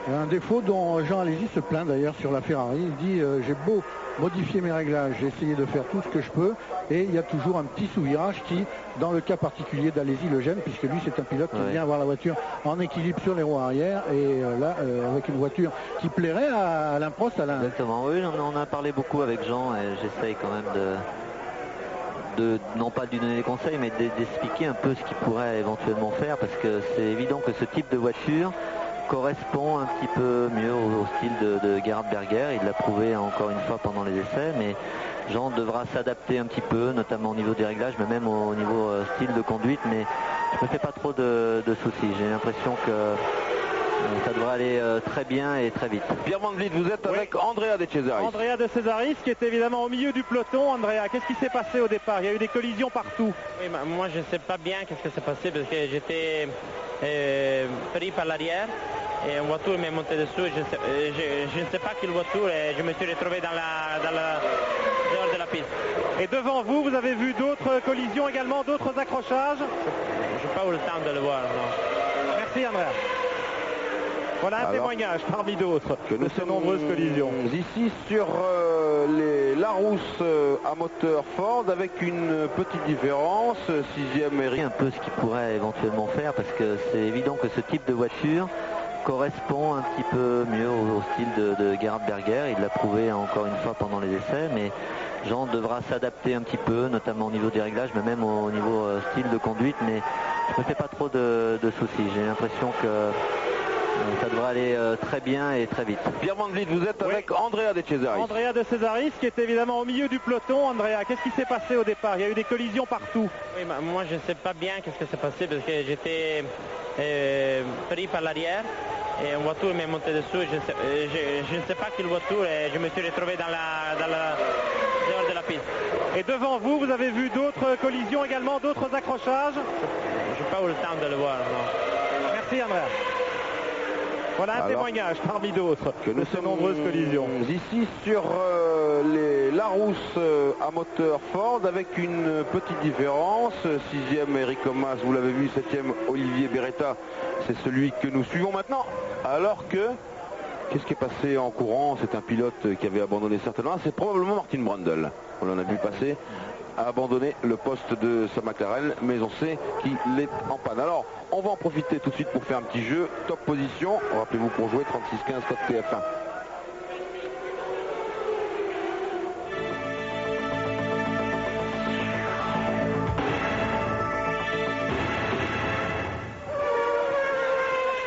Un défaut dont Jean Alesi se plaint d'ailleurs sur la Ferrari. Il dit j'ai beau modifier mes réglages, j'ai essayé de faire tout ce que je peux et il y a toujours un petit sous-virage qui, dans le cas particulier d'Alesi, le gêne puisque lui c'est un pilote qui vient avoir la voiture en équilibre sur les roues arrière et là avec une voiture qui plairait à Alain Prost. Exactement, oui, on en a parlé beaucoup avec Jean et j'essaye quand même non pas de lui donner des conseils mais d'expliquer un peu ce qu'il pourrait éventuellement faire parce que c'est évident que ce type de voiture correspond un petit peu mieux au style de Gerhard Berger. Il l'a prouvé encore une fois pendant les essais, mais Jean devra s'adapter un petit peu, notamment au niveau des réglages, mais même au niveau style de conduite. Mais je me fais pas trop de soucis. J'ai l'impression que ça devrait aller très bien et très vite. Pierre Van Vliet, vous êtes avec Andrea De Cesaris. Andrea De Cesaris qui est évidemment au milieu du peloton. Andrea, qu'est-ce qui s'est passé au départ? Il y a eu des collisions partout. Oui, moi je ne sais pas bien qu'est-ce qui s'est passé parce que j'étais pris par l'arrière et une voiture m'est montée dessous. Je ne sais pas quelle voiture et je me suis retrouvé dehors de la piste. Et devant vous, vous avez vu d'autres collisions également, d'autres accrochages? Je n'ai pas eu le temps de le voir, non. Merci Andrea. Voilà un témoignage parmi d'autres que nous de ces sommes nombreuses collisions. Ici sur les Larousse à moteur Ford avec une petite différence. 6e Eric. Un peu ce qu'il pourrait éventuellement faire parce que c'est évident que ce type de voiture correspond un petit peu mieux au style de Gerhard Berger. Il l'a prouvé encore une fois pendant les essais, mais Jean devra s'adapter un petit peu, notamment au niveau des réglages, mais même au niveau style de conduite. Mais je me fais pas trop de soucis. J'ai l'impression que ça devrait aller très bien et très vite. Pierre Van Vliet, vous êtes avec Andrea De Cesaris. Andrea De Cesaris qui est évidemment au milieu du peloton. Andrea, qu'est-ce qui s'est passé au départ? Il y a eu des collisions partout. Oui, moi je ne sais pas bien qu'est-ce qui s'est passé parce que j'étais pris par l'arrière et une voiture m'est montée dessous. Je ne sais pas quelle voiture et je me suis retrouvé dehors de la piste. Et devant vous, vous avez vu d'autres collisions également, d'autres accrochages? Je n'ai pas eu le temps de le voir, non. Merci Andrea. Voilà un témoignage parmi d'autres de ces nombreuses collisions. Ici sur les Larousse à moteur Ford avec une petite différence. 6e Eric Omas, vous l'avez vu, 7e Olivier Beretta, c'est celui que nous suivons maintenant. Alors que, qu'est-ce qui est passé en courant? C'est un pilote qui avait abandonné certainement. C'est probablement Martin Brundle. On en a vu passer, a abandonné le poste de sa McLaren, mais on sait qu'il est en panne. Alors, on va en profiter tout de suite pour faire un petit jeu. Top position, rappelez-vous pour jouer 36-15 code TF1.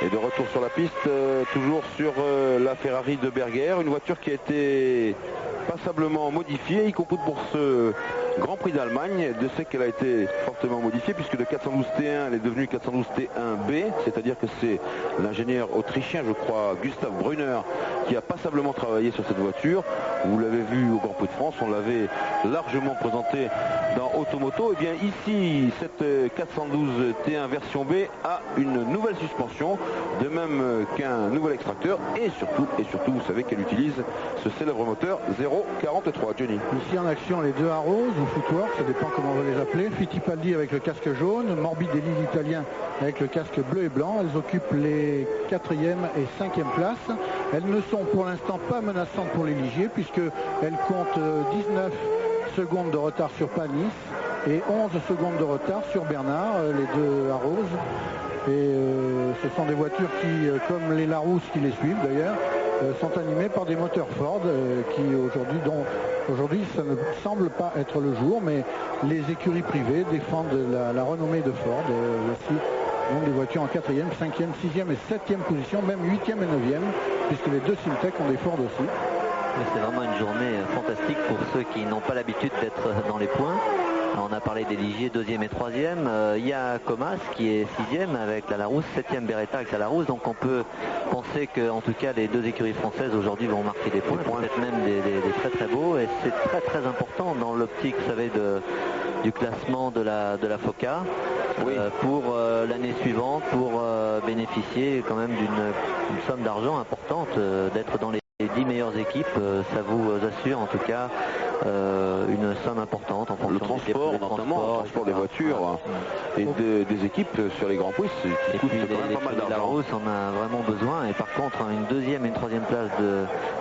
Et de retour sur la piste, toujours sur la Ferrari de Berger, une voiture qui a été passablement modifiée, y compris pour ce Grand Prix d'Allemagne. Je sais qu'elle a été fortement modifiée puisque de 412 T1 elle est devenue 412 T1B, c'est-à-dire que c'est l'ingénieur autrichien, je crois, Gustav Brunner, qui a passablement travaillé sur cette voiture. Vous l'avez vu au Grand Prix de France, on l'avait largement présenté dans Automoto. Et bien ici, cette 412 T1 version B a une nouvelle suspension, de même qu'un nouvel extracteur, et surtout, vous savez qu'elle utilise ce célèbre moteur 043, Johnny. Ici en action les deux Arrows ou Footwork, ça dépend comment on va les appeler. Fittipaldi avec le casque jaune, Morbidelli l'Italien avec le casque bleu et blanc. Elles occupent les 4e et 5e places. Elles ne sont pour l'instant pas menaçantes pour les Ligier puisqu'elles comptent 19 secondes de retard sur Panis et 11 secondes de retard sur Bernard, les deux Arrows. Et ce sont des voitures qui, comme les Larousse qui les suivent d'ailleurs, sont animées par des moteurs Ford qui aujourd'hui ça ne semble pas être le jour, mais les écuries privées défendent la renommée de Ford. Voici donc des voitures en 4e, 5e, 6e et 7e position, même 8e et 9e, puisque les deux Simtech ont des Ford aussi. C'est vraiment une journée fantastique pour ceux qui n'ont pas l'habitude d'être dans les points. On a parlé des Ligier 2e et 3e. Il y a Comas qui est 6e avec la Larousse, 7e Beretta avec la Larousse. Donc on peut penser que en tout cas les deux écuries françaises aujourd'hui vont marquer des points, peut-être même des très très beaux. Et c'est très très important dans l'optique, vous savez, du classement de la FOCA. Oui. Pour l'année suivante, pour bénéficier quand même d'une somme d'argent importante, d'être dans les 10 meilleures équipes, ça vous assure en tout cas une somme importante en fonction le transport, notamment le transport des voitures et des équipes sur les grands prix, et puis pas mal d'argent. La Rousse en a vraiment besoin, et par contre une 2e et une 3e place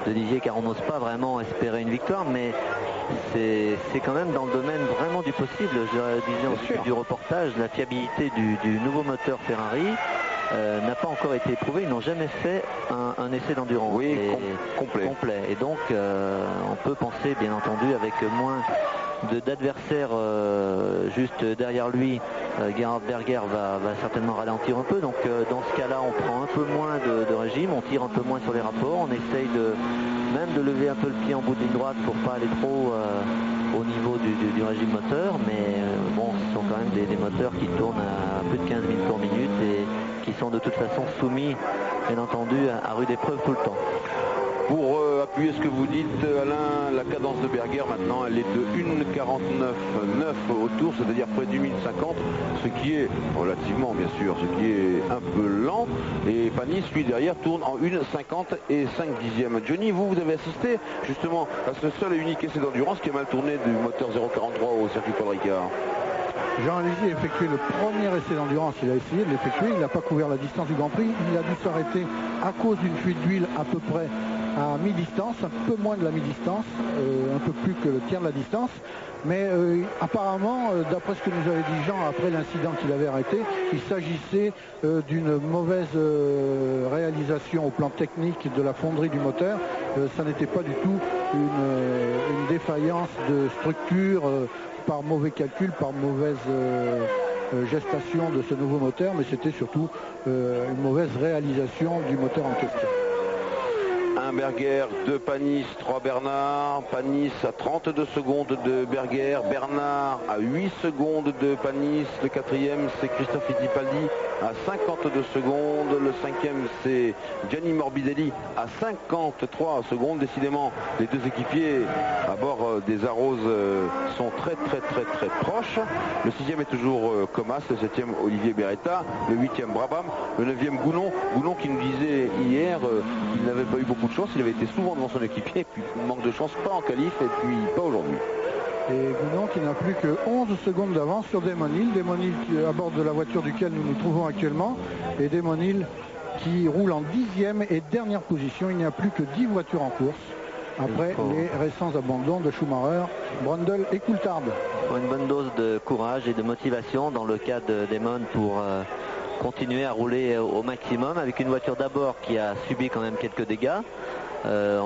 de Ligier, car on n'ose pas vraiment espérer une victoire, mais c'est quand même dans le domaine vraiment du possible. Je disais ensuite du reportage, la fiabilité du nouveau moteur Ferrari n'a pas encore été éprouvé. Ils n'ont jamais fait un essai d'endurance complet. Et donc on peut penser, bien entendu, avec moins d'adversaires juste derrière lui, Gerhard Berger va certainement ralentir un peu. Donc dans ce cas-là, on prend un peu moins de régime, on tire un peu moins sur les rapports, on essaye même de lever un peu le pied en bout de ligne droite pour pas aller trop au niveau du régime moteur. Mais bon, ce sont quand même des moteurs qui tournent à plus de 15 000 tours minute et qui sont de toute façon soumis, bien entendu, à rude épreuve tout le temps. Pour appuyer ce que vous dites, Alain, la cadence de Berger maintenant, elle est de 1,49,9 au tour, c'est-à-dire près du 1050, ce qui est relativement, bien sûr, ce qui est un peu lent. Et Panis, lui, derrière, tourne en 1,50 et 5 dixièmes. Johnny, vous avez assisté justement à ce seul et unique essai d'endurance qui a mal tourné du moteur 043 au circuit Paul Ricard. Jean Alesi a effectué le premier essai d'endurance, il a essayé de l'effectuer, il n'a pas couvert la distance du Grand Prix, il a dû s'arrêter à cause d'une fuite d'huile à peu près à mi-distance, un peu moins de la mi-distance, un peu plus que le tiers de la distance, mais apparemment, d'après ce que nous avait dit Jean après l'incident qu'il avait arrêté, il s'agissait d'une mauvaise réalisation au plan technique de la fonderie du moteur. Ça n'était pas du tout une défaillance de structure par mauvais calcul, par mauvaise gestation de ce nouveau moteur, mais c'était surtout une mauvaise réalisation du moteur en question. 1 Berger, 2 Panis, 3 Bernard. Panis à 32 secondes de Berger. Bernard à 8 secondes de Panis. Le 4e, c'est Christophe Fittipaldi à 52 secondes. Le 5e, c'est Gianni Morbidelli à 53 secondes. Décidément, les deux équipiers à bord des Arrows sont très proches. Le 6e est toujours Comas, le 7e Olivier Beretta, le 8e Brabham, le 9e Gounon. Gounon qui nous disait hier qu'il n'avait pas eu beaucoup de chance, il avait été souvent devant son équipier, puis manque de chance, pas en qualif et puis pas aujourd'hui. Et Gounon qui n'a plus que 11 secondes d'avance sur Damon Hill. Damon Hill qui est à bord de la voiture duquel nous nous trouvons actuellement. Et Damon Hill qui roule en 10e et dernière position. Il n'y a plus que 10 voitures en course après les récents abandons de Schumacher, Brundle et Coulthard. Une bonne dose de courage et de motivation dans le cas de Damon pour continuer à rouler au maximum avec une voiture d'abord qui a subi quand même quelques dégâts.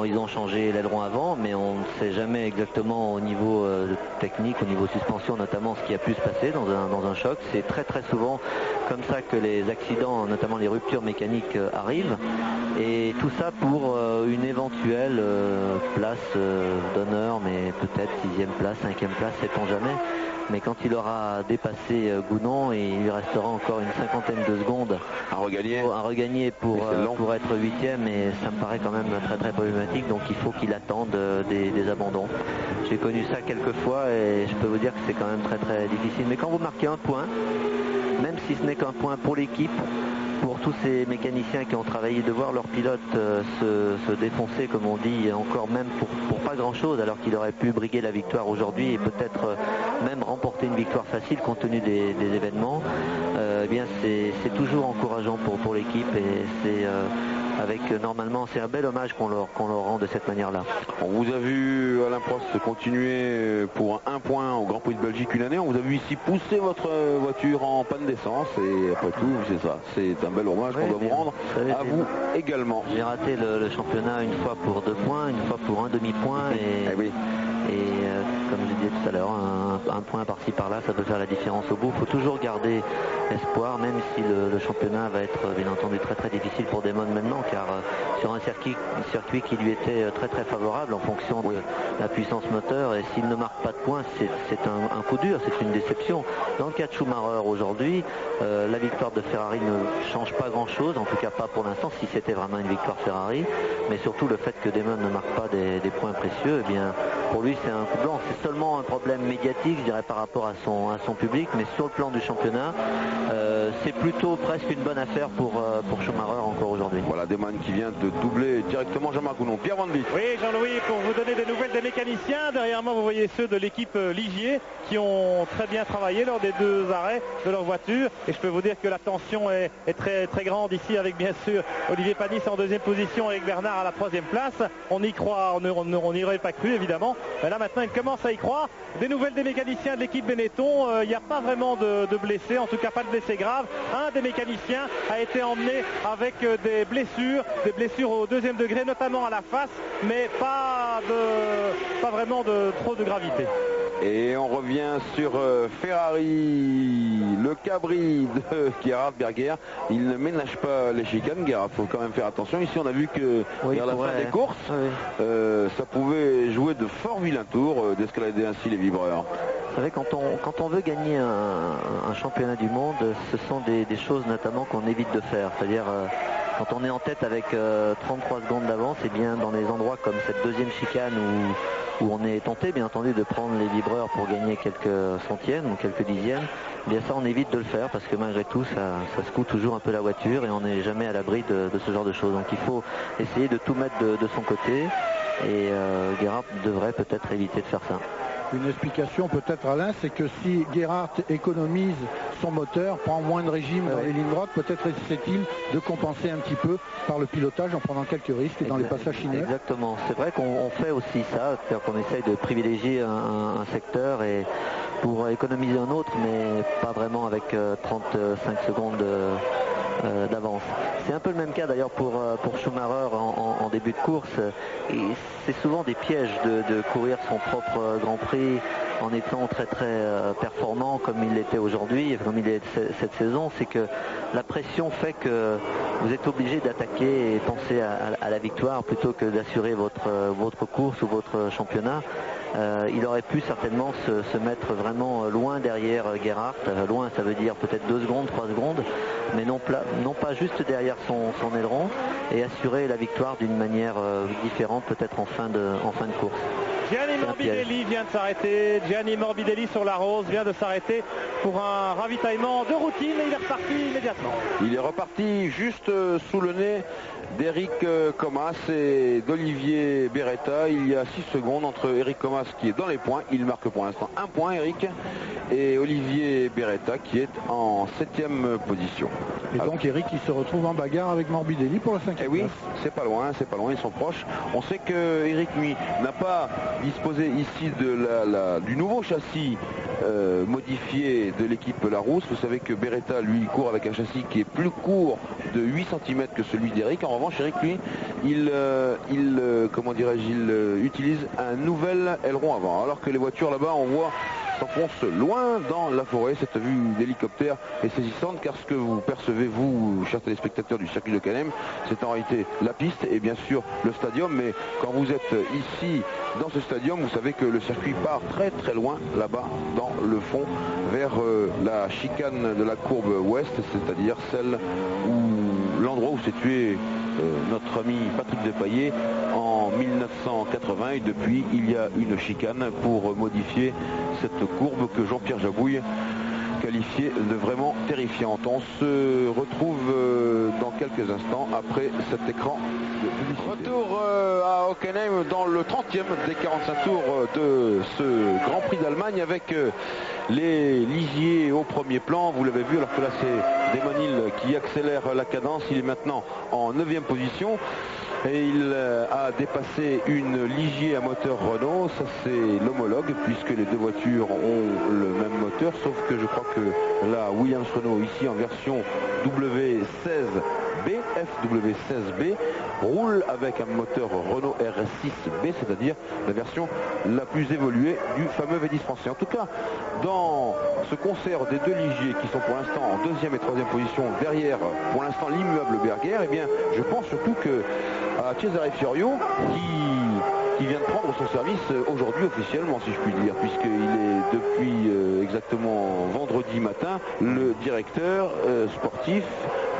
Ils ont changé l'aileron avant, mais on ne sait jamais exactement au niveau technique, au niveau suspension notamment, ce qui a pu se passer dans un choc. C'est très souvent comme ça que les accidents, notamment les ruptures mécaniques, arrivent. Et tout ça pour une éventuelle place d'honneur, mais peut-être 6e place, 5e place, sait-on jamais. Mais quand il aura dépassé Gounon, il lui restera encore une cinquantaine de secondes à regagner pour être 8e, et ça me paraît quand même très problématique. Donc il faut qu'il attende des abandons. J'ai connu ça quelques fois et je peux vous dire que c'est quand même très difficile. Mais quand vous marquez un point, même si ce n'est qu'un point pour l'équipe, pour tous ces mécaniciens qui ont travaillé, de voir leur pilote se défoncer, comme on dit, encore même pour pas grand chose, alors qu'il aurait pu briguer la victoire aujourd'hui et peut-être même remporter une victoire facile compte tenu des événements, eh bien c'est toujours encourageant pour l'équipe, et c'est normalement c'est un bel hommage qu'on leur rend de cette manière-là. On vous a vu Alain Prost continuer pour un point au Grand Prix de Belgique une année. On vous a vu ici pousser votre voiture en panne d'essence, et après tout c'est ça, c'est un bel hommage qu'on doit vous rendre à vous également. J'ai raté le championnat une fois pour 2 points, une fois pour un demi-point, et comme je disais tout à l'heure, un point par-ci par-là, ça peut faire la différence au bout. Il faut toujours garder espoir, même si le championnat va être bien entendu très difficile pour Damon maintenant, car sur un circuit qui lui était très favorable en fonction de la puissance moteur, et s'il ne marque pas de points, c'est un coup dur, c'est une déception. Dans le cas de Schumacher aujourd'hui, la victoire de Ferrari ne change pas grand-chose, en tout cas pas pour l'instant, si c'était vraiment une victoire Ferrari, mais surtout le fait que Damon ne marque pas des points précieux, eh bien pour lui c'est un coup blanc. C'est seulement un problème médiatique, je dirais, par rapport à son public, mais sur le plan du championnat, c'est plutôt presque une bonne affaire pour Schumacher encore aujourd'hui. Voilà, Damon qui vient de doubler directement Jean-Marc Gounon. Pierre Van Vliet. Oui, Jean-Louis, pour vous donner des nouvelles des mécaniciens, derrière moi vous voyez ceux de l'équipe Ligier qui ont très bien travaillé lors des 2 arrêts de leur voiture, et je peux vous dire que la tension est très grande ici, avec bien sûr Olivier Panis en 2e position, avec Bernard à la 3e place. On y croit, on n'y aurait pas cru évidemment, mais là maintenant il commence à y croire. Des nouvelles des mécaniciens de l'équipe Benetton, il n'y a pas vraiment de blessés, en tout cas pas de blessés graves. Un des mécaniciens a été emmené avec des blessures au 2e degré, notamment à la face, mais pas vraiment trop de gravité. Et on revient sur Ferrari, le cabri de Gerhard Berger. Il ne ménage pas les chicanes, Gerhard, il faut quand même faire attention. Ici on a vu que vers la fin des courses, ça pouvait jouer de fort vilains tours, d'escalader ainsi les vibreurs. Vous savez, quand on veut gagner un championnat du monde, ce sont des choses notamment qu'on évite de faire. C'est-à-dire quand on est en tête avec 33 secondes d'avance, et bien dans les endroits comme cette 2e chicane où on est tenté bien entendu de prendre les vibreurs pour gagner quelques centièmes ou quelques dixièmes, eh bien ça on évite de le faire, parce que malgré tout ça secoue toujours un peu la voiture, et on n'est jamais à l'abri de ce genre de choses. Donc il faut essayer de tout mettre de son côté, et Gerhard devrait peut-être éviter de faire ça. Une explication peut-être, Alain, c'est que si Gerhard économise son moteur, prend moins de régime dans les lignes droites, peut-être essaie-t-il de compenser un petit peu par le pilotage en prenant quelques risques dans les passages sinueux. Exactement, c'est vrai qu'on fait aussi ça, c'est-à-dire qu'on essaye de privilégier un secteur et pour économiser un autre, mais pas vraiment avec 35 secondes d'avance. C'est un peu le même cas d'ailleurs pour Schumacher en début de course. Et c'est souvent des pièges de courir son propre Grand Prix en étant très performant comme il l'était aujourd'hui, comme il est cette saison, c'est que la pression fait que vous êtes obligé d'attaquer et penser à la victoire plutôt que d'assurer votre course ou votre championnat. Il aurait pu certainement se mettre vraiment loin derrière Gerhardt. Loin, ça veut dire peut-être 2 secondes, 3 secondes, mais non pas juste derrière son aileron, et assurer la victoire d'une manière différente, peut-être en fin de course. Gianni Morbidelli vient de s'arrêter. Gianni Morbidelli sur la Rose vient de s'arrêter pour un ravitaillement de routine et il est reparti immédiatement. Il est reparti juste sous le nez d'Eric Comas et d'Olivier Beretta. Il y a 6 secondes entre Eric Comas qui est dans les points. Il marque pour l'instant 1 point, Eric, et Olivier Beretta qui est en 7e position. Et donc Eric qui se retrouve en bagarre avec Morbidelli pour la 5e place. Oui, c'est pas loin, ils sont proches. On sait que Eric, lui, n'a pas disposé ici du nouveau châssis modifié de l'équipe Larousse. Vous savez que Beretta, lui, court avec un châssis qui est plus court de 8 cm que celui d'Eric. En revanche, Eric, lui, il utilise un nouvel aileron avant. Alors que les voitures là-bas, on voit, s'enfoncent loin dans la forêt. Cette vue d'hélicoptère est saisissante, car ce que vous percevez, vous, chers téléspectateurs du circuit de Canem, c'est en réalité la piste et bien sûr le stadium. Mais quand vous êtes ici dans ce stadium, vous savez que le circuit part très loin là-bas dans le fond vers la chicane de la courbe ouest, c'est-à-dire celle où l'endroit où s'est tué notre ami Patrick Depailler en 1980, et depuis il y a une chicane pour modifier cette courbe que Jean-Pierre Jabouille qualifiée de vraiment terrifiante. On se retrouve dans quelques instants après cet écran de publicité. Retour à Hockenheim dans le 30e des 45 tours de ce Grand Prix d'Allemagne avec les lisiers au premier plan. Vous l'avez vu, alors que là c'est Damon Hill qui accélère la cadence. Il est maintenant en 9e position. Et il a dépassé une Ligier à moteur Renault. Ça c'est l'homologue, puisque les 2 voitures ont le même moteur, sauf que je crois que la Williams Renault ici en version W16B, FW16B, roule avec un moteur Renault RS6B, c'est-à-dire la version la plus évoluée du fameux V10 français. En tout cas, dans ce concert des 2 Ligiers qui sont pour l'instant en 2e et 3e position derrière pour l'instant l'immuable Berger, eh bien je pense surtout que à Cesare Fiorio qui vient de prendre son service aujourd'hui officiellement, si je puis dire, puisqu'il est depuis exactement vendredi matin le directeur sportif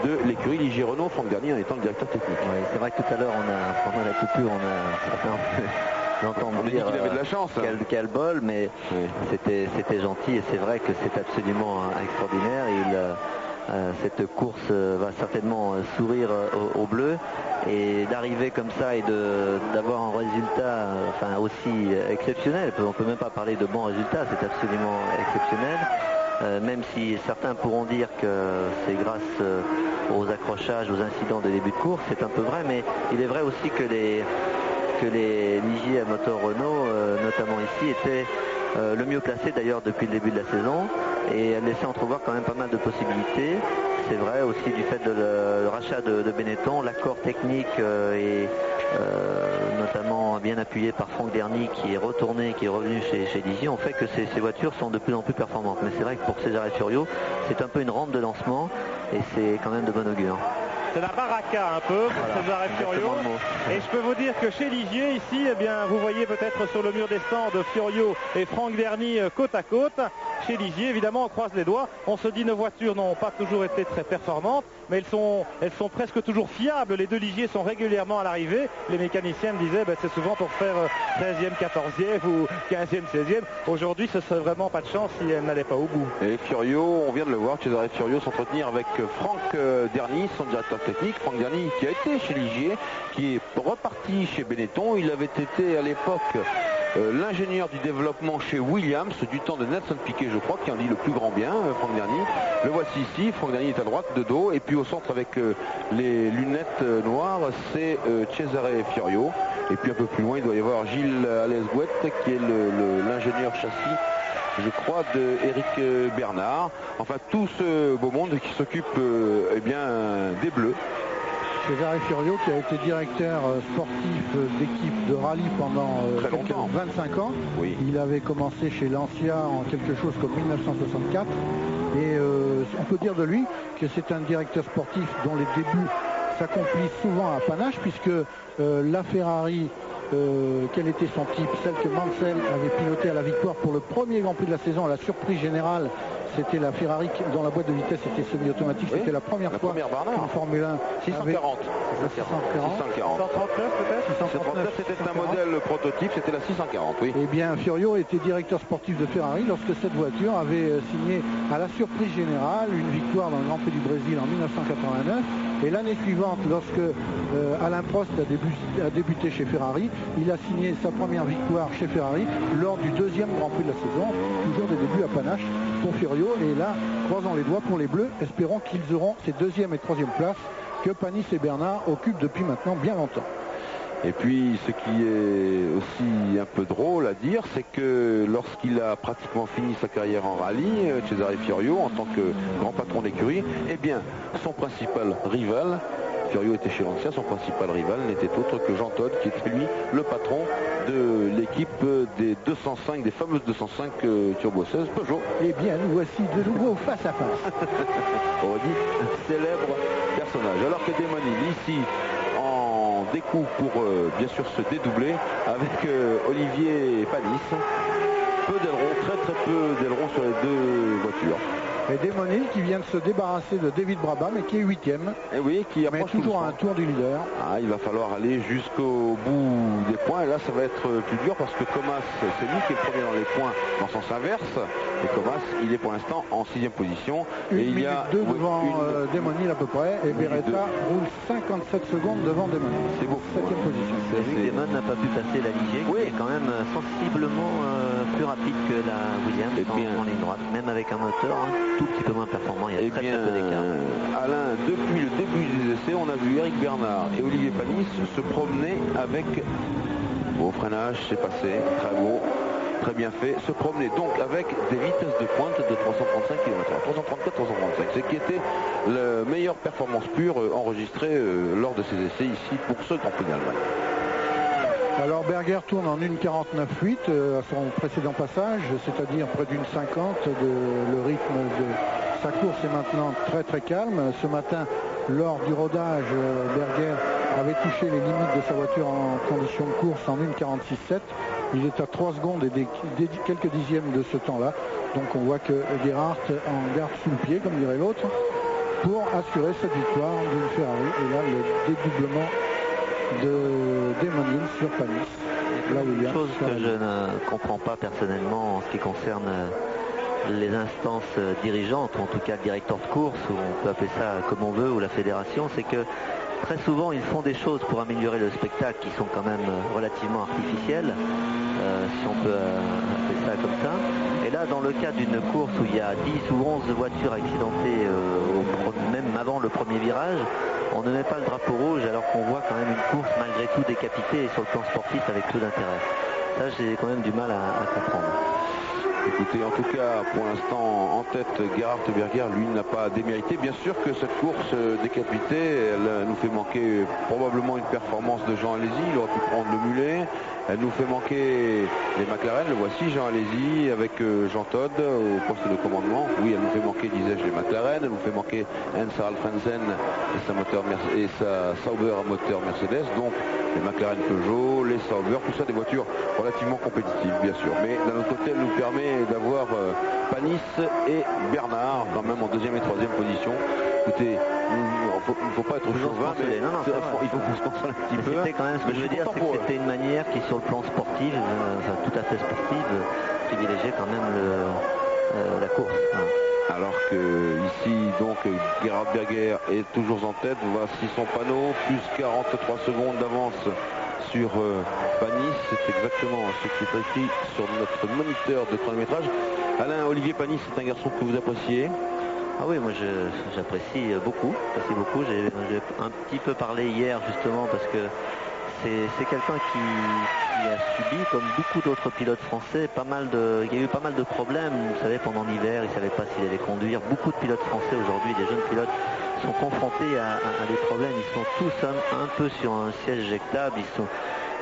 de l'écurie Ligier Renault, Franck Garnier en étant le directeur technique. Oui, c'est vrai que tout à l'heure, pendant la coupure, j'entends dire qu'il avait de la chance. Quel bol, mais oui, c'était gentil et c'est vrai que c'est absolument extraordinaire. Cette course va certainement sourire aux Bleus, et d'arriver comme ça et d'avoir un résultat aussi exceptionnel. On ne peut même pas parler de bons résultats, c'est absolument exceptionnel. Même si certains pourront dire que c'est grâce aux accrochages, aux incidents de début de course, c'est un peu vrai, mais il est vrai aussi que les Ligier à moteur Renault, notamment ici, étaient le mieux placés d'ailleurs depuis le début de la saison, et elle laissait entrevoir quand même pas mal de possibilités. C'est vrai aussi du fait de le rachat de Benetton, l'accord technique et notamment bien appuyé par Franck Dernier qui est revenu chez Ligier, ont fait que ces voitures sont de plus en plus performantes. Mais c'est vrai que pour Cesare Fiorio, c'est un peu une rampe de lancement et c'est quand même de bon augure. C'est la baraka un peu pour Cesare Fiorio. Et je peux vous dire que chez Ligier, ici, eh bien, vous voyez peut-être sur le mur des stands Fiorio et Franck Dernier côte à côte. Chez Ligier, évidemment, on croise les doigts. On se dit nos voitures n'ont pas toujours été très performantes, mais elles sont presque toujours fiables. Les 2 Ligier sont régulièrement à l'arrivée. Les mécaniciens me disaient c'est souvent pour faire 13e, 14e ou 15e, 16e. Aujourd'hui, ce serait vraiment pas de chance si elle n'allait pas au bout. Et Fiorio, on vient de le voir, Cesare Fiorio s'entretenir avec Franck Dernier, son directeur technique. Franck Dernier qui a été chez Ligier, qui est reparti chez Benetton. Il avait été à l'époque l'ingénieur du développement chez Williams du temps de Nelson Piquet, je crois, qui en dit le plus grand bien, Franck Dernier. Le voici ici, Franck Dernier est à droite de dos, et puis au centre avec les lunettes noires, c'est Cesare Fiorio. Et puis un peu plus loin, il doit y avoir Gilles Alesgouette qui est l'ingénieur châssis, je crois, de Eric Bernard. Enfin, tout ce beau monde qui s'occupe des Bleus Cesare Furio, qui a été directeur sportif d'équipe de rallye pendant 25 ans. Oui. Il avait commencé chez Lancia en quelque chose comme 1964. Et on peut dire de lui que c'est un directeur sportif dont les débuts s'accomplissent souvent à panache, puisque la Ferrari, quel était son type, celle que Mansell avait pilotée à la victoire pour le premier Grand Prix de la saison, à la surprise générale, c'était la Ferrari dont la boîte de vitesse était semi-automatique. Oui, c'était la première fois en Formule 1. 640. 640. 139 peut-être. 139, c'était un modèle prototype, c'était la 640, oui. Eh bien, Furio était directeur sportif de Ferrari lorsque cette voiture avait signé à la surprise générale une victoire dans le Grand Prix du Brésil en 1989. Et l'année suivante, lorsque Alain Prost a débuté chez Ferrari, il a signé sa première victoire chez Ferrari lors du deuxième Grand Prix de la saison. Toujours des débuts à panache pour Furio. Et là, croisons les doigts pour les Bleus, espérons qu'ils auront ces deuxième et troisième places que Panis et Bernard occupent depuis maintenant bien longtemps. Et puis ce qui est aussi un peu drôle à dire, c'est que lorsqu'il a pratiquement fini sa carrière en rallye, Cesare Furio, en tant que grand patron d'écurie, eh bien son principal rival, Furio était chez Lancia, son principal rival n'était autre que Jean Todt, qui était lui le patron de l'équipe des 205, des fameuses 205 Turbo 16 Peugeot. Eh bien, nous voici de nouveau face à face. On dit célèbre personnage. Alors que Demonil ici en découvre pour bien sûr se dédoubler avec Olivier Panis. Peu d'ailerons, très peu d'ailerons sur les deux voitures. Et Demonil qui vient de se débarrasser de David Brabham et qui est 8e. Et oui, qui mais toujours à un tour du leader. Ah, il va falloir aller jusqu'au bout des points. Et là, ça va être plus dur parce que Comas, c'est lui qui est premier dans les points en sens inverse. Et Comas, il est pour l'instant en 6e position. Et il y a deux devant Demonil à peu près. Et Beretta roule 57 secondes devant Demonil. C'est beau. 7e position. Damon n'a pas pu passer la Ligier, qui est quand même sensiblement plus rapide que la Williams en ligne droite, même avec un moteur tout petit peu moins performant. Il y a très peu d'écart. Alain, depuis le début des essais, on a vu Eric Bernard et Olivier Panis se promener avec beau freinage, c'est passé, très beau, très bien fait, se promener donc avec des vitesses de pointe de 335 km/h, 334, 335, ce qui était la meilleure performance pure enregistrée lors de ces essais ici pour ce Grand Prix d'Allemagne. Alors Berger tourne en 1,49,8 à son précédent passage, c'est-à-dire près d'une 50. Le rythme de sa course est maintenant très très calme. Ce matin, lors du rodage, Berger avait touché les limites de sa voiture en condition de course en 1,46,7. Il est à 3 secondes et quelques dixièmes de ce temps-là. Donc on voit que Gerhardt en garde sous le pied, comme dirait l'autre, pour assurer cette victoire d'une Ferrari. Et là, le dédoublement de Demonil sur Panis. Là, Une chose que je ne comprends pas personnellement en ce qui concerne les instances dirigeantes, ou en tout cas le directeur de course, ou on peut appeler ça comme on veut, ou la fédération, c'est que très souvent ils font des choses pour améliorer le spectacle qui sont quand même relativement artificielles, si on peut appeler ça comme ça. Et là, dans le cas d'une course où il y a 10 ou 11 voitures accidentées même avant le premier virage, on ne met pas le drapeau rouge alors qu'on voit quand même une course malgré tout décapitée et sur le plan sportif avec peu d'intérêt. Ça, j'ai quand même du mal à comprendre. Écoutez, en tout cas, pour l'instant, en tête, Gerhardt Berger, lui, n'a pas démérité. Bien sûr que cette course décapitée, elle nous fait manquer probablement une performance de Jean Alesi. Il aurait pu prendre le mulet. Elle nous fait manquer les McLaren. Le voici, Jean Alesi, avec Jean Todt au poste de commandement. Oui, elle nous fait manquer, disais-je, les McLaren. Elle nous fait manquer Hans-Harald Frentzen et sa Sauber à moteur Mercedes. Donc, les McLaren Peugeot, les Sauber, tout ça des voitures relativement compétitives, bien sûr. Mais d'un autre côté, elle nous permet d'avoir Panis et Bernard quand même en 2e et 3e position. Écoutez, il ne faut pas être chauvin, mais il faut qu'on se concentre un petit peu. C'était quand même ce que je veux dire, c'est que c'était une manière qui, sur le plan sportif, tout à fait sportive, privilégiait quand même la course. Alors que ici, donc, Gerhardt Berger est toujours en tête. Voici son panneau, plus 43 secondes d'avance sur Panis. C'est exactement ce qui est écrit sur notre moniteur de chronométrage. Alain, Olivier Panis, c'est un garçon que vous appréciez? Ah oui, moi j'apprécie beaucoup. J'ai un petit peu parlé hier justement parce que c'est quelqu'un qui a subi, comme beaucoup d'autres pilotes français, il y a eu pas mal de problèmes. Vous savez, pendant l'hiver, il ne savait pas s'il allait conduire. Beaucoup de pilotes français aujourd'hui, des jeunes pilotes, sont confrontés à des problèmes. Ils sont tous un peu sur un siège éjectable.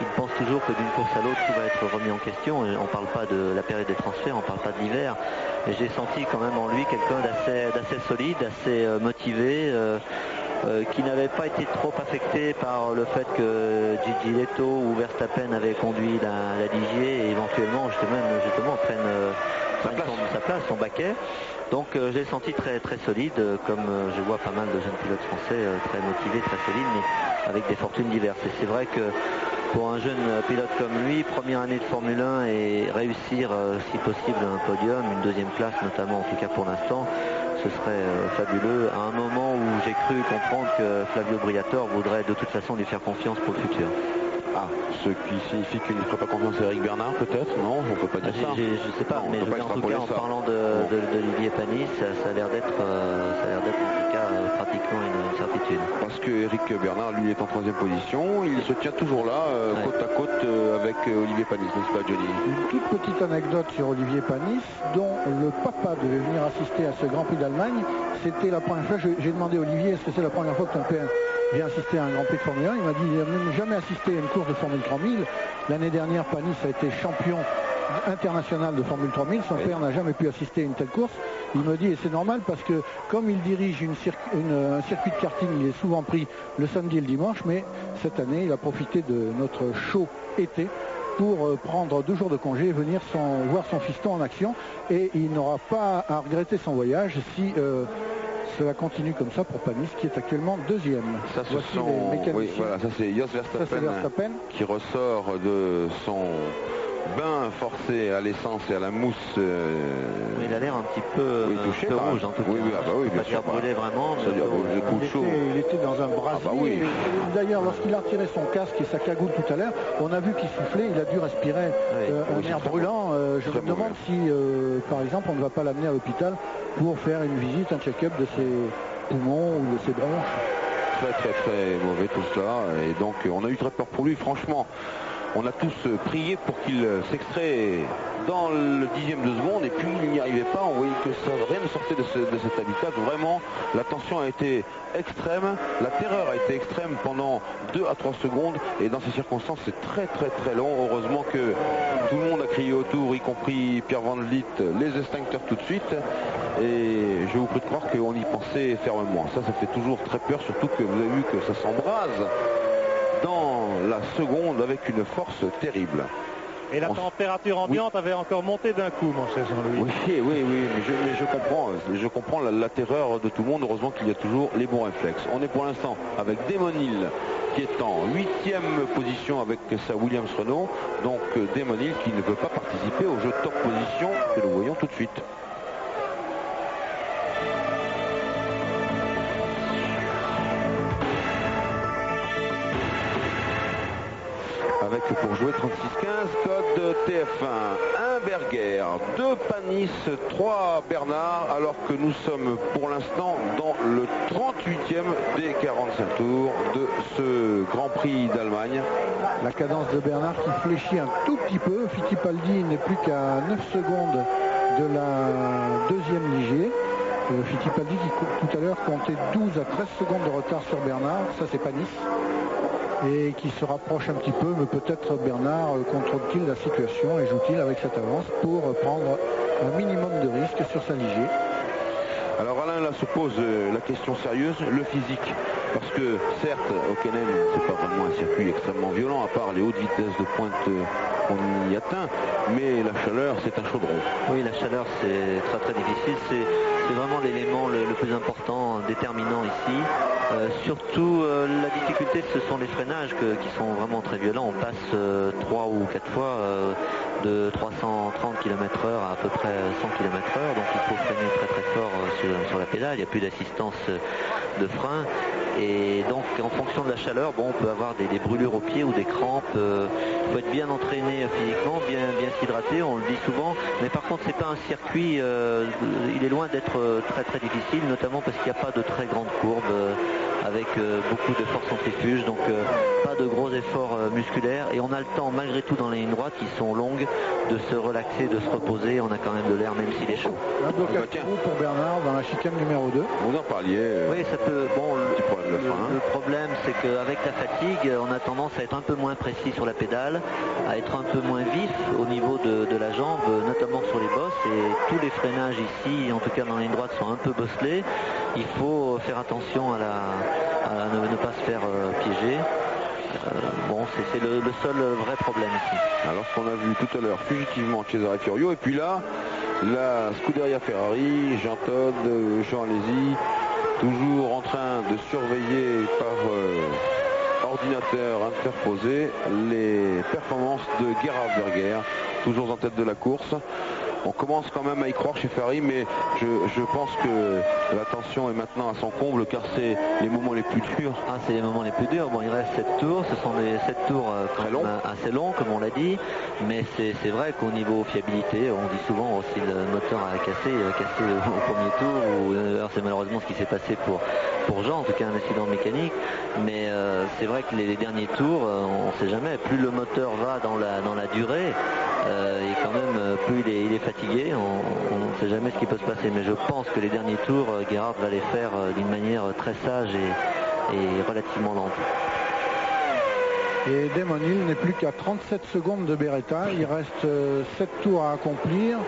Ils pensent toujours que d'une course à l'autre, tout va être remis en question. On ne parle pas de la période des transferts, on ne parle pas de l'hiver. Et j'ai senti quand même en lui quelqu'un d'assez solide, assez motivé, qui n'avait pas été trop affecté par le fait que Gigi Leto ou Verstappen avaient conduit la Ligier et éventuellement justement prenne sa place, son baquet. Donc j'ai senti très très solide, comme je vois pas mal de jeunes pilotes français très motivés, très solides, mais avec des fortunes diverses. Et c'est vrai que pour un jeune pilote comme lui, première année de Formule 1 et réussir si possible un podium, une deuxième place notamment, en tout cas pour l'instant, ce serait fabuleux. À un moment où j'ai cru comprendre que Flavio Briatore voudrait de toute façon lui faire confiance pour le futur. Ah, ce qui signifie qu'il ne ferait pas confiance à Eric Bernard, peut-être? Non, on ne peut pas dire ça. Je ne sais pas, non, mais en tout cas, en parlant d'Olivier Panis, ça a l'air d'être en tout cas pratiquement une certitude. Parce que Eric Bernard, lui, est en 3e position. Il se tient toujours là, côte à côte avec Olivier Panis, n'est-ce pas, Johnny? Une toute petite anecdote sur Olivier Panis, dont le papa devait venir assister à ce Grand Prix d'Allemagne. C'était la première fois, j'ai demandé à Olivier, est-ce que c'est la première fois que ton père vient assister à un Grand Prix de Formule 1? Il m'a dit, il n'a même jamais assisté à une course de Formule 3000. L'année dernière, Panis a été champion international de Formule 3000. Son père n'a jamais pu assister à une telle course. Il me dit, et c'est normal parce que comme il dirige un circuit de karting, il est souvent pris le samedi et le dimanche, mais cette année, il a profité de notre show été pour prendre 2 jours de congé et venir voir son fiston en action. Et il n'aura pas à regretter son voyage si cela continue comme ça pour Panis, qui est actuellement 2e. Ça, oui, voilà, ça c'est Jos Verstappen qui ressort de son bain forcé à l'essence et à la mousse. Il a l'air un petit peu, touché, un peu rouge en tout cas. Oui, bien sûr. Brûlé vraiment. Il était dans un brasier. D'ailleurs, lorsqu'il a retiré son casque et sa cagoule tout à l'heure, on a vu qu'il soufflait, il a dû respirer un air brûlant. Je me demande si, par exemple, on ne va pas l'amener à l'hôpital pour faire une visite, un check-up de ses poumons ou de ses bronches. Très très très mauvais tout cela. Et donc on a eu très peur pour lui, franchement. On a tous prié pour qu'il s'extrait dans le 10e de seconde et puis il n'y arrivait pas. On voyait que rien ne sortait de cet habitat. Vraiment, la tension a été extrême, la terreur a été extrême pendant 2 à 3 secondes et dans ces circonstances c'est très très très long. Heureusement que tout le monde a crié autour, y compris Pierre Van Vliet, les extincteurs tout de suite. Et je vous prie de croire qu'on y pensait fermement. Ça fait toujours très peur, surtout que vous avez vu que ça s'embrase dans la seconde avec une force terrible. Et la température ambiante avait encore monté d'un coup, mon cher Jean-Louis. Oui, mais je comprends la terreur de tout le monde. Heureusement qu'il y a toujours les bons réflexes. On est pour l'instant avec Damon Hill qui est en 8e position avec sa Williams Renault. Donc Damon Hill qui ne peut pas participer au jeu de top position que nous voyons tout de suite. Avec pour jouer 36-15, code TF1, 1 Berger, 2 Panis, 3 Bernard, alors que nous sommes pour l'instant dans le 38e des 45 tours de ce Grand Prix d'Allemagne. La cadence de Bernard qui fléchit un tout petit peu. Fittipaldi n'est plus qu'à 9 secondes de la 2e Ligier. Fittipaldi qui tout à l'heure comptait 12 à 13 secondes de retard sur Bernard, ça c'est Panis. Et qui se rapproche un petit peu, mais peut-être Bernard contrôle-t-il la situation et joue-t-il avec cette avance pour prendre un minimum de risque sur sa Ligier. Alors Alain là se pose la question sérieuse, le physique, parce que certes Hockenheim c'est pas vraiment un circuit extrêmement violent à part les hautes vitesses de pointe qu'on y atteint, mais la chaleur c'est un chaudron. Oui, la chaleur c'est très très difficile, c'est vraiment l'élément le plus important, déterminant ici. Surtout la difficulté ce sont les freinages qui sont vraiment très violents. On passe 3 ou 4 fois de 330 km/h à peu près 100 km/h, donc il faut freiner très très fort sur la pédale, il n'y a plus d'assistance de frein et donc en fonction de la chaleur, on peut avoir des brûlures aux pieds ou des crampes. Il faut être bien entraîné physiquement, bien s'hydrater, on le dit souvent, mais par contre c'est pas un circuit, il est loin d'être être très très difficile, notamment parce qu'il n'y a pas de très grandes courbes avec beaucoup d'efforts centrifuges, donc pas de gros efforts musculaires, et on a le temps malgré tout dans les lignes droites qui sont longues de se relaxer, de se reposer. On a quand même de l'air même s'il est chaud. Un blocage pour Bernard dans la chicane numéro 2. Vous en parliez. Oui, ça peut. Bon, le problème, c'est qu'avec la fatigue, on a tendance à être un peu moins précis sur la pédale, à être un peu moins vif au niveau de la jambe, notamment sur les bosses, et tous les freinages ici, en tout cas dans la ligne droite, sont un peu bosselés. Il faut faire attention à ne pas se faire piéger. Bon, c'est le seul vrai problème ici. Alors ce qu'on a vu tout à l'heure fugitivement Cesare Fiorio, et puis là, la Scuderia Ferrari, Jean Todt, Jean Alesi, toujours en train de surveiller par ordinateur interposé les performances de Gerhard Berger, toujours en tête de la course. On commence quand même à y croire chez Ferrari, mais je pense que la tension est maintenant à son comble, car c'est les moments les plus durs. Ah, c'est les moments les plus durs. Bon, il reste 7 tours, ce sont des 7 tours assez longs, comme on l'a dit, mais c'est vrai qu'au niveau fiabilité, on dit souvent si le moteur a cassé, il a cassé au premier tour, alors c'est malheureusement ce qui s'est passé pour Jean, en tout cas un accident mécanique, mais c'est vrai que les derniers tours, on ne sait jamais, plus le moteur va dans la durée, et quand même plus il est fatigué, on ne sait jamais ce qui peut se passer, mais je pense que les derniers tours, Gerhard va les faire d'une manière très sage et relativement lente. Et Damon Hill n'est plus qu'à 37 secondes de Beretta, il reste 7 tours à accomplir.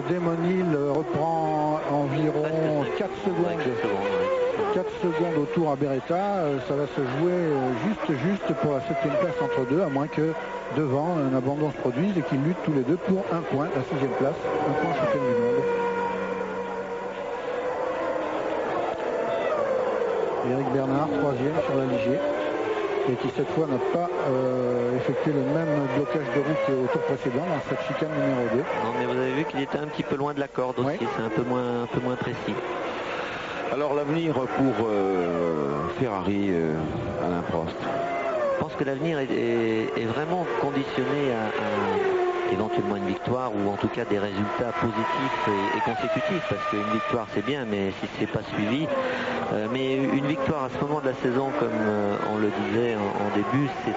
Damon Hill reprend environ 4 secondes. 4 secondes au tour à Beretta, ça va se jouer juste pour la 7e place entre deux, à moins que devant un abandon se produise et qu'ils luttent tous les deux pour un point, la 6e place, un point champion du monde. Eric Bernard, 3e sur la Ligier, et qui cette fois n'a pas effectué le même blocage de route qu'au tour précédent dans cette chicane numéro 2. Non, mais vous avez vu qu'il était un petit peu loin de la corde aussi, oui. C'est un peu moins précis. Alors l'avenir pour Ferrari, Alain Prost? Je pense que l'avenir est vraiment conditionné à éventuellement une victoire, ou en tout cas des résultats positifs et consécutifs, parce qu'une victoire c'est bien, mais si c'est pas suivi, mais une victoire à ce moment de la saison, comme on le disait en début, c'est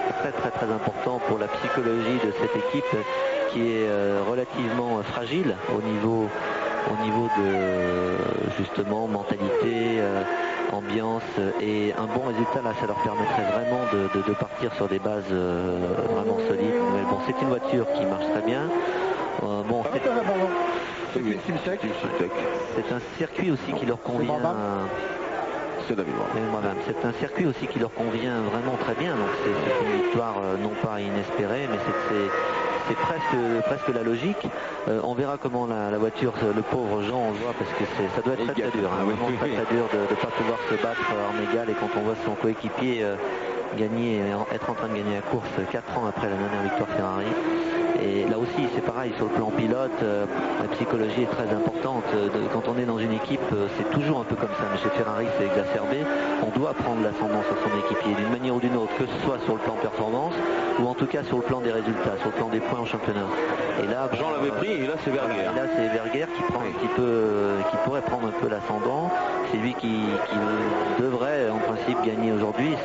très important pour la psychologie de cette équipe qui est relativement fragile au niveau de justement mentalité, ambiance, et un bon résultat là, ça leur permettrait vraiment de partir sur des bases vraiment solides. Mais bon, c'est une voiture qui marche très bien. Bon, c'est un circuit aussi qui leur convient. C'est un circuit aussi qui leur convient vraiment très bien. Donc c'est une victoire non pas inespérée, mais c'est presque la logique. On verra comment la voiture, le pauvre Jean, on le voit, parce que ça doit être très dur, vraiment très dur de ne pas pouvoir se battre en égal, et quand on voit son coéquipier être en train de gagner la course 4 ans après la dernière victoire Ferrari. Et là aussi c'est pareil, sur le plan pilote, la psychologie est très importante. Quand on est dans une équipe, c'est toujours un peu comme ça, mais chez Ferrari c'est exacerbé. On doit prendre l'ascendant sur son équipier d'une manière ou d'une autre, que ce soit sur le plan performance ou en tout cas sur le plan des résultats, sur le plan des points en championnat. Et là, Jean l'avait pris, et là c'est Berger. Là c'est Berger qui pourrait prendre un peu l'ascendant. C'est lui qui devrait en principe gagner aujourd'hui.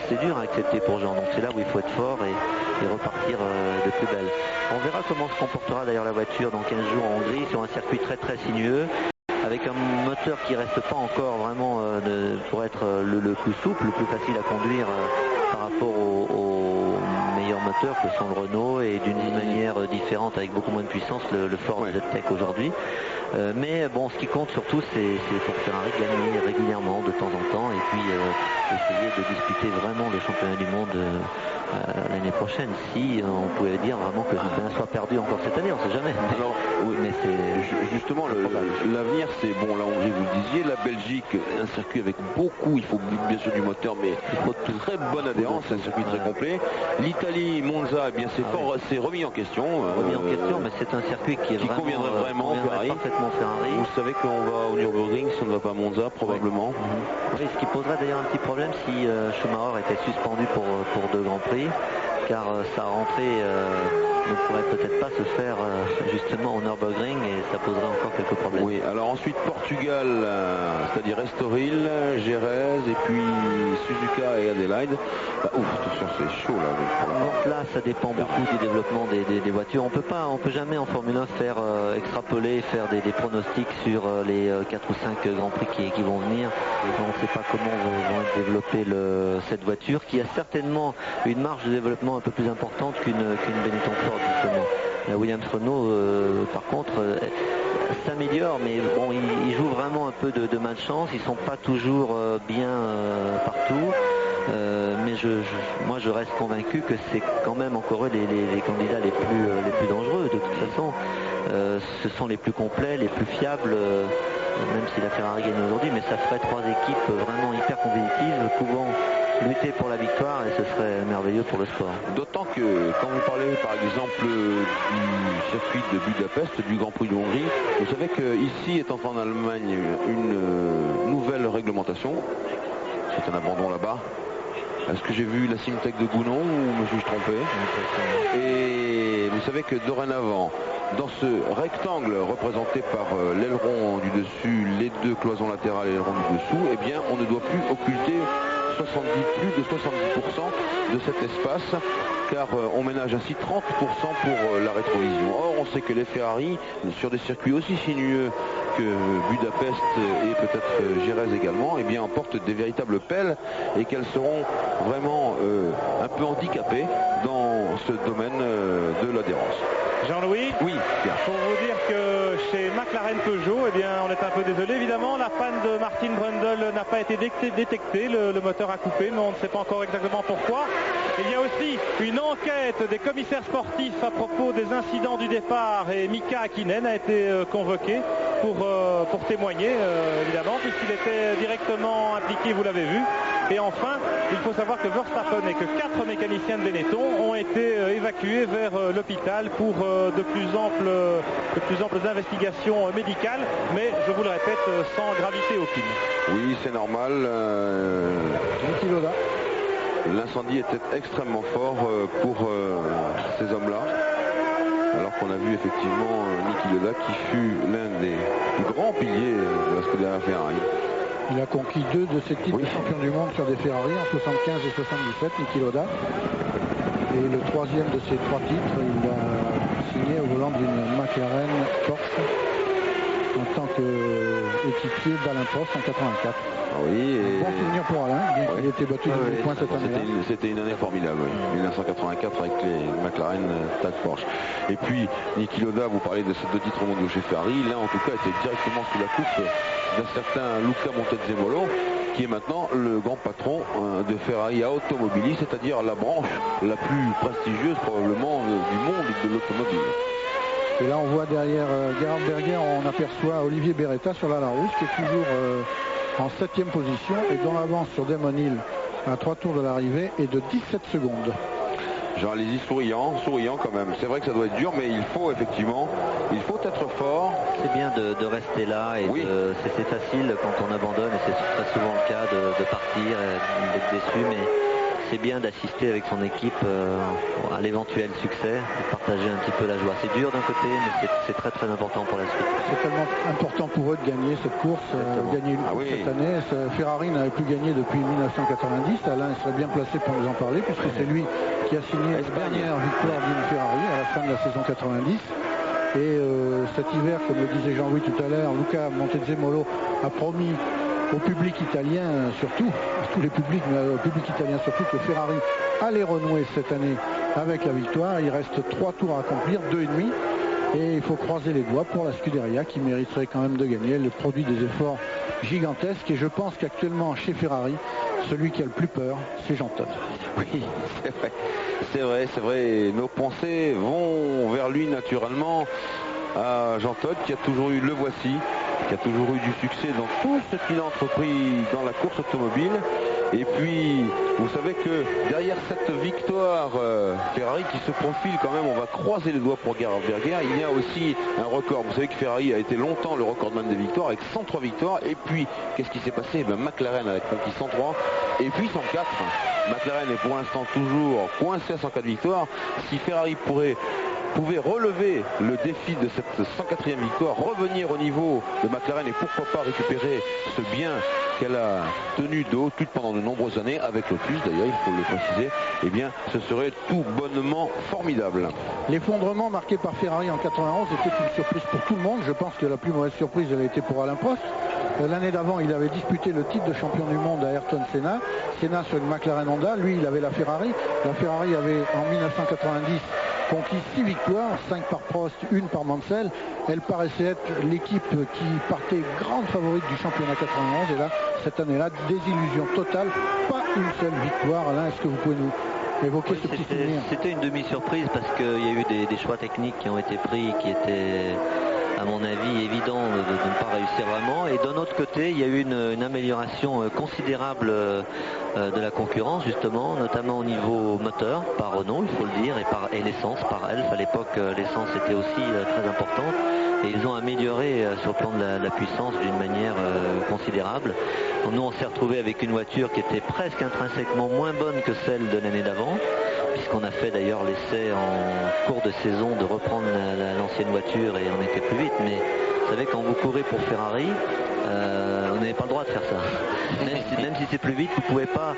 C'est dur à accepter pour Jean, donc c'est là où il faut être fort et repartir de plus belle. On verra comment se comportera d'ailleurs la voiture dans 15 jours en Hongrie, sur un circuit très sinueux, avec un moteur qui reste pas encore vraiment pour être le plus souple, le plus facile à conduire par rapport aux meilleurs moteurs que sont le Renault, et d'une manière différente avec beaucoup moins de puissance le Ford Z-Tech aujourd'hui. Mais bon, ce qui compte surtout, c'est pour Ferrari gagner régulièrement de temps en temps, et puis essayer de disputer vraiment le championnat du monde l'année prochaine. Si on pouvait dire vraiment que le championnat soit perdu encore cette année, on ne sait jamais. Alors, oui, mais c'est justement l'avenir, c'est bon, la Hongrie, vous le disiez, la Belgique, un circuit avec beaucoup, il faut bien sûr du moteur, mais il faut de très bonne adhérence, un circuit très complet. L'Italie, Monza, eh bien c'est remis en question. Mais c'est un circuit qui conviendrait vraiment parfaitement Ferrari. Vous savez qu'on va au Nürburgring si on ne va pas à Monza, probablement. Oui, ce qui poserait d'ailleurs un petit problème si Schumacher était suspendu pour 2 Grands Prix, car sa rentrée ne pourrait peut-être pas se faire justement au Nürburgring et ça poserait encore quelques problèmes. Oui, alors ensuite Portugal, c'est-à-dire Estoril, Jerez et puis Suzuka et Adelaide. Attention, c'est chaud là. Donc là, ça dépend beaucoup du développement des voitures. On peut jamais en Formule 1 faire extrapoler, faire des pronostics sur les 4 ou 5 Grands Prix qui vont venir. On ne sait pas comment vont être développées cette voiture qui a certainement une marge de développement un peu plus importante qu'une Benetton Ford justement. La Williams Renault par contre s'améliore, mais bon, ils jouent vraiment un peu de malchance, ils sont pas toujours bien partout. Mais moi je reste convaincu que c'est quand même encore eux les candidats les plus dangereux de toute façon. Ce sont les plus complets, les plus fiables, même si la Ferrari gagne aujourd'hui, mais ça ferait 3 équipes vraiment hyper compétitives pouvant lutter pour la victoire et ce serait merveilleux pour le sport. D'autant que quand vous parlez par exemple du circuit de Budapest, du Grand Prix de Hongrie, vous savez qu'ici est en Allemagne une nouvelle réglementation. C'est un abandon là-bas. Est-ce que j'ai vu la Simtech de Gounon ou me suis-je trompé? Et vous savez que dorénavant, dans ce rectangle représenté par l'aileron du dessus, les 2 cloisons latérales et l'aileron du dessous, eh bien on ne doit plus occulter plus de 70% de cet espace, car on ménage ainsi 30% pour la rétrovision. Or on sait que les Ferrari, sur des circuits aussi sinueux que Budapest et peut-être Jerez également, eh bien emportent des véritables pelles et qu'elles seront vraiment un peu handicapées dans ce domaine de l'adhérence. Jean-Louis? Oui, Pierre. Pour vous dire que chez McLaren Peugeot, eh bien, on est un peu désolé. Évidemment, la panne de Martin Brundle n'a pas été détectée. Le moteur a coupé, mais on ne sait pas encore exactement pourquoi. Il y a aussi une enquête des commissaires sportifs à propos des incidents du départ et Mika Hakkinen a été convoqué pour témoigner, évidemment, puisqu'il était directement impliqué, vous l'avez vu. Et enfin, il faut savoir que Verstappen et que 4 mécaniciens de Benetton ont été évacués vers l'hôpital pour de plus amples investigations médicales, mais je vous le répète, sans gravité aucune. Oui, c'est normal. L'incendie était extrêmement fort pour ces hommes-là. Alors qu'on a vu effectivement Niki Lauda qui fut l'un des plus grands piliers de la Scuderia Ferrari. Il a conquis 2 de ses titres de champion du monde sur des Ferrari en 75 et 77, Niki Lauda. Et le 3e de ces 3 titres, il a signé au volant d'une McLaren Porsche en tant qu'équipier d'Alain Prost en 84. Oui, et... Bon souvenir pour Alain, bien qu'il ait été battu de 1000 points cette année-là. C'était une année formidable, oui. 1984 avec les McLaren Tag Porsche. Et puis Niki Lauda, vous parlez de ces 2 titres mondiaux chez Ferrari, là en tout cas était directement sous la coupe d'un certain Luca Montezemolo, qui est maintenant le grand patron de Ferrari Automobilis, c'est-à-dire la branche la plus prestigieuse probablement du monde de l'automobile. Et là on voit derrière Gerhard Berger, on aperçoit Olivier Beretta sur la Larousse qui est toujours en 7e position et dont l'avance sur Damon Hill à 3 tours de l'arrivée est de 17 secondes. Jean Alesi souriant quand même. C'est vrai que ça doit être dur, mais il faut effectivement, être fort. C'est bien de rester là et oui. C'est facile quand on abandonne et c'est très souvent le cas de partir et d'être déçu, mais c'est bien d'assister avec son équipe à l'éventuel succès et partager un petit peu la joie. C'est dur d'un côté, mais c'est très très important pour la suite. C'est tellement important pour eux de gagner cette course, gagner une course cette année. Ferrari n'avait plus gagné depuis 1990. Alain serait bien placé pour nous en parler, puisque c'est lui qui a signé la dernière victoire d'une Ferrari à la fin de la saison 90. Et cet hiver, comme le disait Jean-Louis tout à l'heure, Luca Montezemolo a promis au public italien surtout, à tous les publics, mais au public italien surtout, que Ferrari allait renouer cette année avec la victoire. Il reste 3 tours à accomplir, 2,5. Et il faut croiser les doigts pour la Scuderia qui mériterait quand même de gagner. Le produit des efforts gigantesques. Et je pense qu'actuellement chez Ferrari, celui qui a le plus peur, c'est Jean Todt. Oui, c'est vrai. Nos pensées vont vers lui naturellement, à Jean Todt qui a toujours eu le voici, qui a toujours eu du succès dans tout ce qu'il a entrepris dans la course automobile. Et puis, vous savez que derrière cette victoire Ferrari qui se profile quand même, on va croiser les doigts pour Gerhard Berger, il y a aussi un record. Vous savez que Ferrari a été longtemps le recordman des victoires avec 103 victoires. Et puis, qu'est-ce qui s'est passé? McLaren a conquis 103 et puis 104. McLaren est pour l'instant toujours coincé à 104 victoires. Si Ferrari pouvait relever le défi de cette 104e victoire, revenir au niveau de McLaren et pourquoi pas récupérer ce bien qu'elle a tenu de haute lutte pendant de nombreuses années, avec Lotus d'ailleurs, il faut le préciser, eh bien ce serait tout bonnement formidable. L'effondrement marqué par Ferrari en 91 était une surprise pour tout le monde. Je pense que la plus mauvaise surprise elle a été pour Alain Prost. L'année d'avant, il avait disputé le titre de champion du monde à Ayrton Senna. Senna sur une McLaren Honda, lui il avait la Ferrari. La Ferrari avait en 1990 conquis 6 victoires, 5 par Prost, 1 par Mansell. Elle paraissait être l'équipe qui partait grande favorite du championnat 91. Et là, cette année-là, désillusion totale, pas une seule victoire. Alain, est-ce que vous pouvez nous évoquer ce petit souvenir? C'était une demi-surprise parce qu'il y a eu des choix techniques qui ont été pris qui étaient, à mon avis, évident de ne pas réussir vraiment. Et d'un autre côté, il y a eu une amélioration considérable de la concurrence, justement, notamment au niveau moteur, par Renault, il faut le dire, et l'essence, par Elf. À l'époque, l'essence était aussi très importante. Et ils ont amélioré sur le plan de la puissance d'une manière considérable. Nous, on s'est retrouvé avec une voiture qui était presque intrinsèquement moins bonne que celle de l'année d'avant, puisqu'on a fait d'ailleurs l'essai en cours de saison de reprendre l'ancienne voiture et on était plus vite. Mais vous savez, quand vous courez pour Ferrari, on n'avait pas le droit de faire ça. Même si c'est plus vite, vous pouvez pas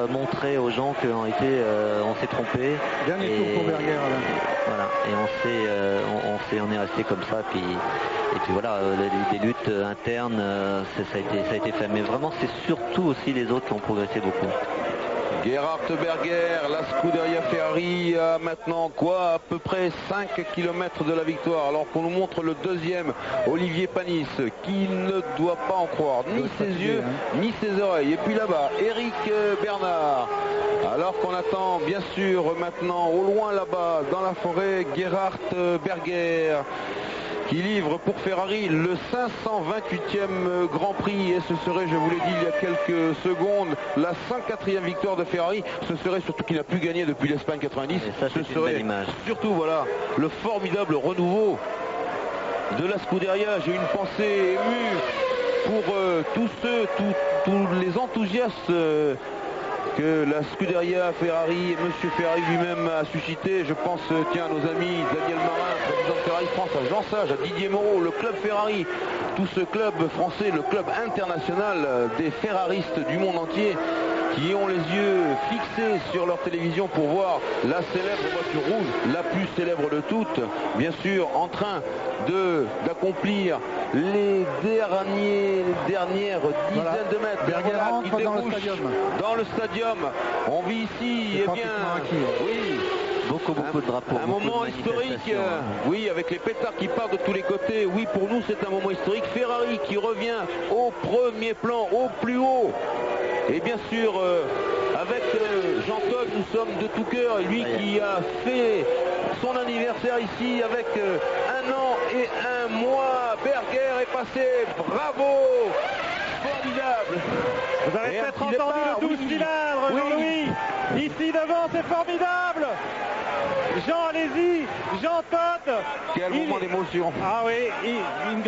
montrer aux gens qu'en réalité on s'est trompé. Dernier tour pour Berger, Alain. Voilà, et on est resté comme ça. Et puis voilà, les luttes internes, ça a été fait. Mais vraiment, c'est surtout aussi les autres qui ont progressé beaucoup. Gerhard Berger, la Scuderia Ferrari a maintenant à peu près 5 km de la victoire, alors qu'on nous montre le deuxième, Olivier Panis, qui ne doit pas en croire ni ses yeux ni ses oreilles. Et puis là-bas, Eric Bernard, alors qu'on attend bien sûr maintenant au loin là-bas dans la forêt Gerhard Berger, qui livre pour Ferrari le 528e Grand Prix, et ce serait, je vous l'ai dit il y a quelques secondes, la 104e victoire de Ferrari. Ce serait surtout qu'il n'a plus gagné depuis l'Espagne 90. Et ça, ce serait surtout le formidable renouveau de la Scuderia. J'ai une pensée émue pour tous les enthousiastes que la Scuderia Ferrari et M. Ferrari lui-même a suscité. Je pense à nos amis Daniel Marin, président de Ferrari France, à Jean Sage, à Didier Moreau, le club Ferrari, tout ce club français, le club international des ferraristes du monde entier, qui ont les yeux fixés sur leur télévision pour voir la célèbre voiture rouge, la plus célèbre de toutes, bien sûr en train d'accomplir les dernières dizaines de mètres. Berger rentre dans le stadium. On vit ici, beaucoup de drapeaux. Un moment historique, oui, avec les pétards qui partent de tous les côtés. Oui, pour nous, c'est un moment historique. Ferrari qui revient au premier plan, au plus haut. Et bien sûr, avec Jean-Claude, nous sommes de tout cœur. Et lui qui a fait son anniversaire ici avec 1 an et 1 mois. Berger est passé. Bravo! Formidable! Vous avez peut-être entendu le 12 cylindres, Jean-Louis. Ici devant, c'est formidable. Jean, allez-y. Jean Todt. Quel moment d'émotion. Ah oui, une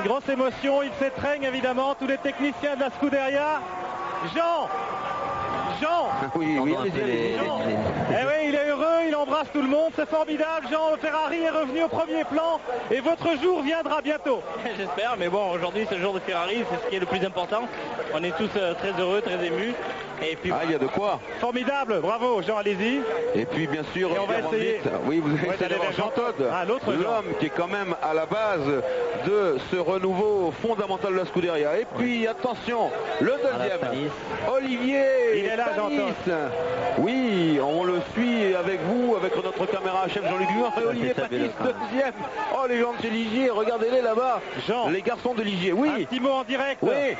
grosse émotion. Il s'étreigne évidemment, tous les techniciens de la Scuderia. Jean. Oui, allez-y. Eh oui, il est heureux, il embrasse tout le monde, c'est formidable. Jean, Ferrari est revenu au premier plan et votre jour viendra bientôt. J'espère, mais bon, aujourd'hui c'est le jour de Ferrari, c'est ce qui est le plus important. On est tous très heureux, très émus. Et puis, il y a de quoi. Formidable, bravo Jean, allez-y. Et puis bien sûr, et on va essayer. Oui, vous allez essayer d'avoir Jean Todt, l'homme qui est quand même à la base de ce renouveau fondamental de la Scuderia. Et puis attention, le deuxième, Olivier. Il est là, Jean Todt. Oui, on le suit avec vous, avec notre caméra chef Jean-Luc Guillaume. Et Olivier Panis, deuxième. Oh, les gens de chez Ligier, regardez-les là-bas. Jean. Les garçons de Ligier, oui. Un petit mot en direct. Oui.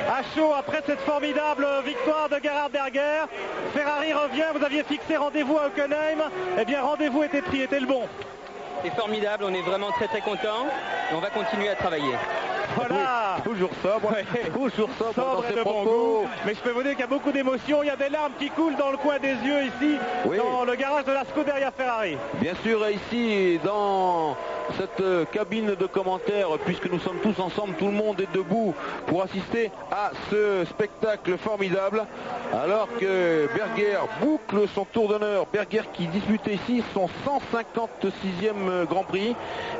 À chaud, après cette formidable victoire de Gerhard Berger, Ferrari revient. Vous aviez fixé rendez-vous à Hockenheim. Eh bien, rendez-vous était le bon. C'est formidable, on est vraiment très contents et on va continuer à travailler. Voilà. Oui, toujours sobre, toujours sobre dans Sobre et ses de bon propos. goût. Mais je peux vous dire qu'il y a beaucoup d'émotions. Il y a des larmes qui coulent dans le coin des yeux ici, Oui. dans le garage de la Scuderia Ferrari. Bien sûr, et ici, dans cette cabine de commentaires, puisque nous sommes tous ensemble, tout le monde est debout pour assister à ce spectacle formidable, alors que Berger boucle son tour d'honneur. Berger qui disputait ici son 156e Grand Prix.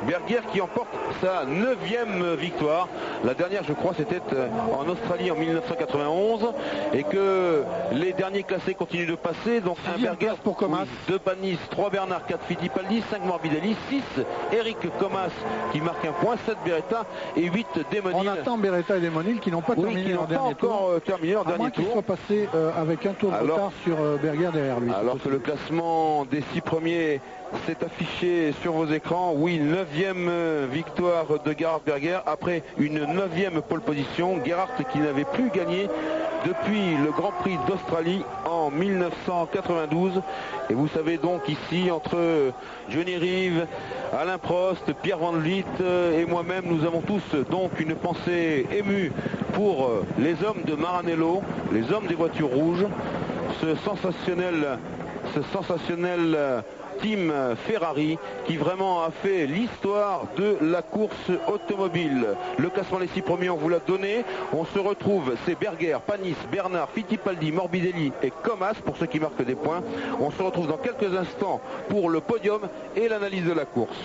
Berger qui emporte sa 9e victoire. La dernière, je crois, c'était en Australie en 1991, et que les derniers classés continuent de passer. Donc un Berger pour Comas. 2 Panis, 3 Bernard, 4 Fittipaldi, 5 Morbidelli, 6 Eric Comas qui marque un point, 7 Beretta et 8 Demonil. On attend Beretta et Demonil qui n'ont pas terminé qui leur n'ont pas dernier tour. encore terminé leur À moins dernier qu'il tour. soit passé avec un tour de Alors- retard sur Berger derrière lui. Alors que le classement des 6 premiers s'est affiché sur vos écrans. Oui, 9e victoire de Gerhard Berger après une 9e pole position. Gerhard qui n'avait plus gagné depuis le Grand Prix d'Australie en 1992. Et vous savez donc ici, entre Johnny Reeve, Alain Prost, Pierre Van Vliet et moi-même, nous avons tous donc une pensée émue pour les hommes de Maranello, les hommes des voitures rouges, ce sensationnel team Ferrari qui vraiment a fait l'histoire de la course automobile. Le classement des 6 premiers, on vous l'a donné. On se retrouve, c'est Berger, Panis, Bernard, Fittipaldi, Morbidelli et Comas pour ceux qui marquent des points. On se retrouve dans quelques instants pour le podium et l'analyse de la course.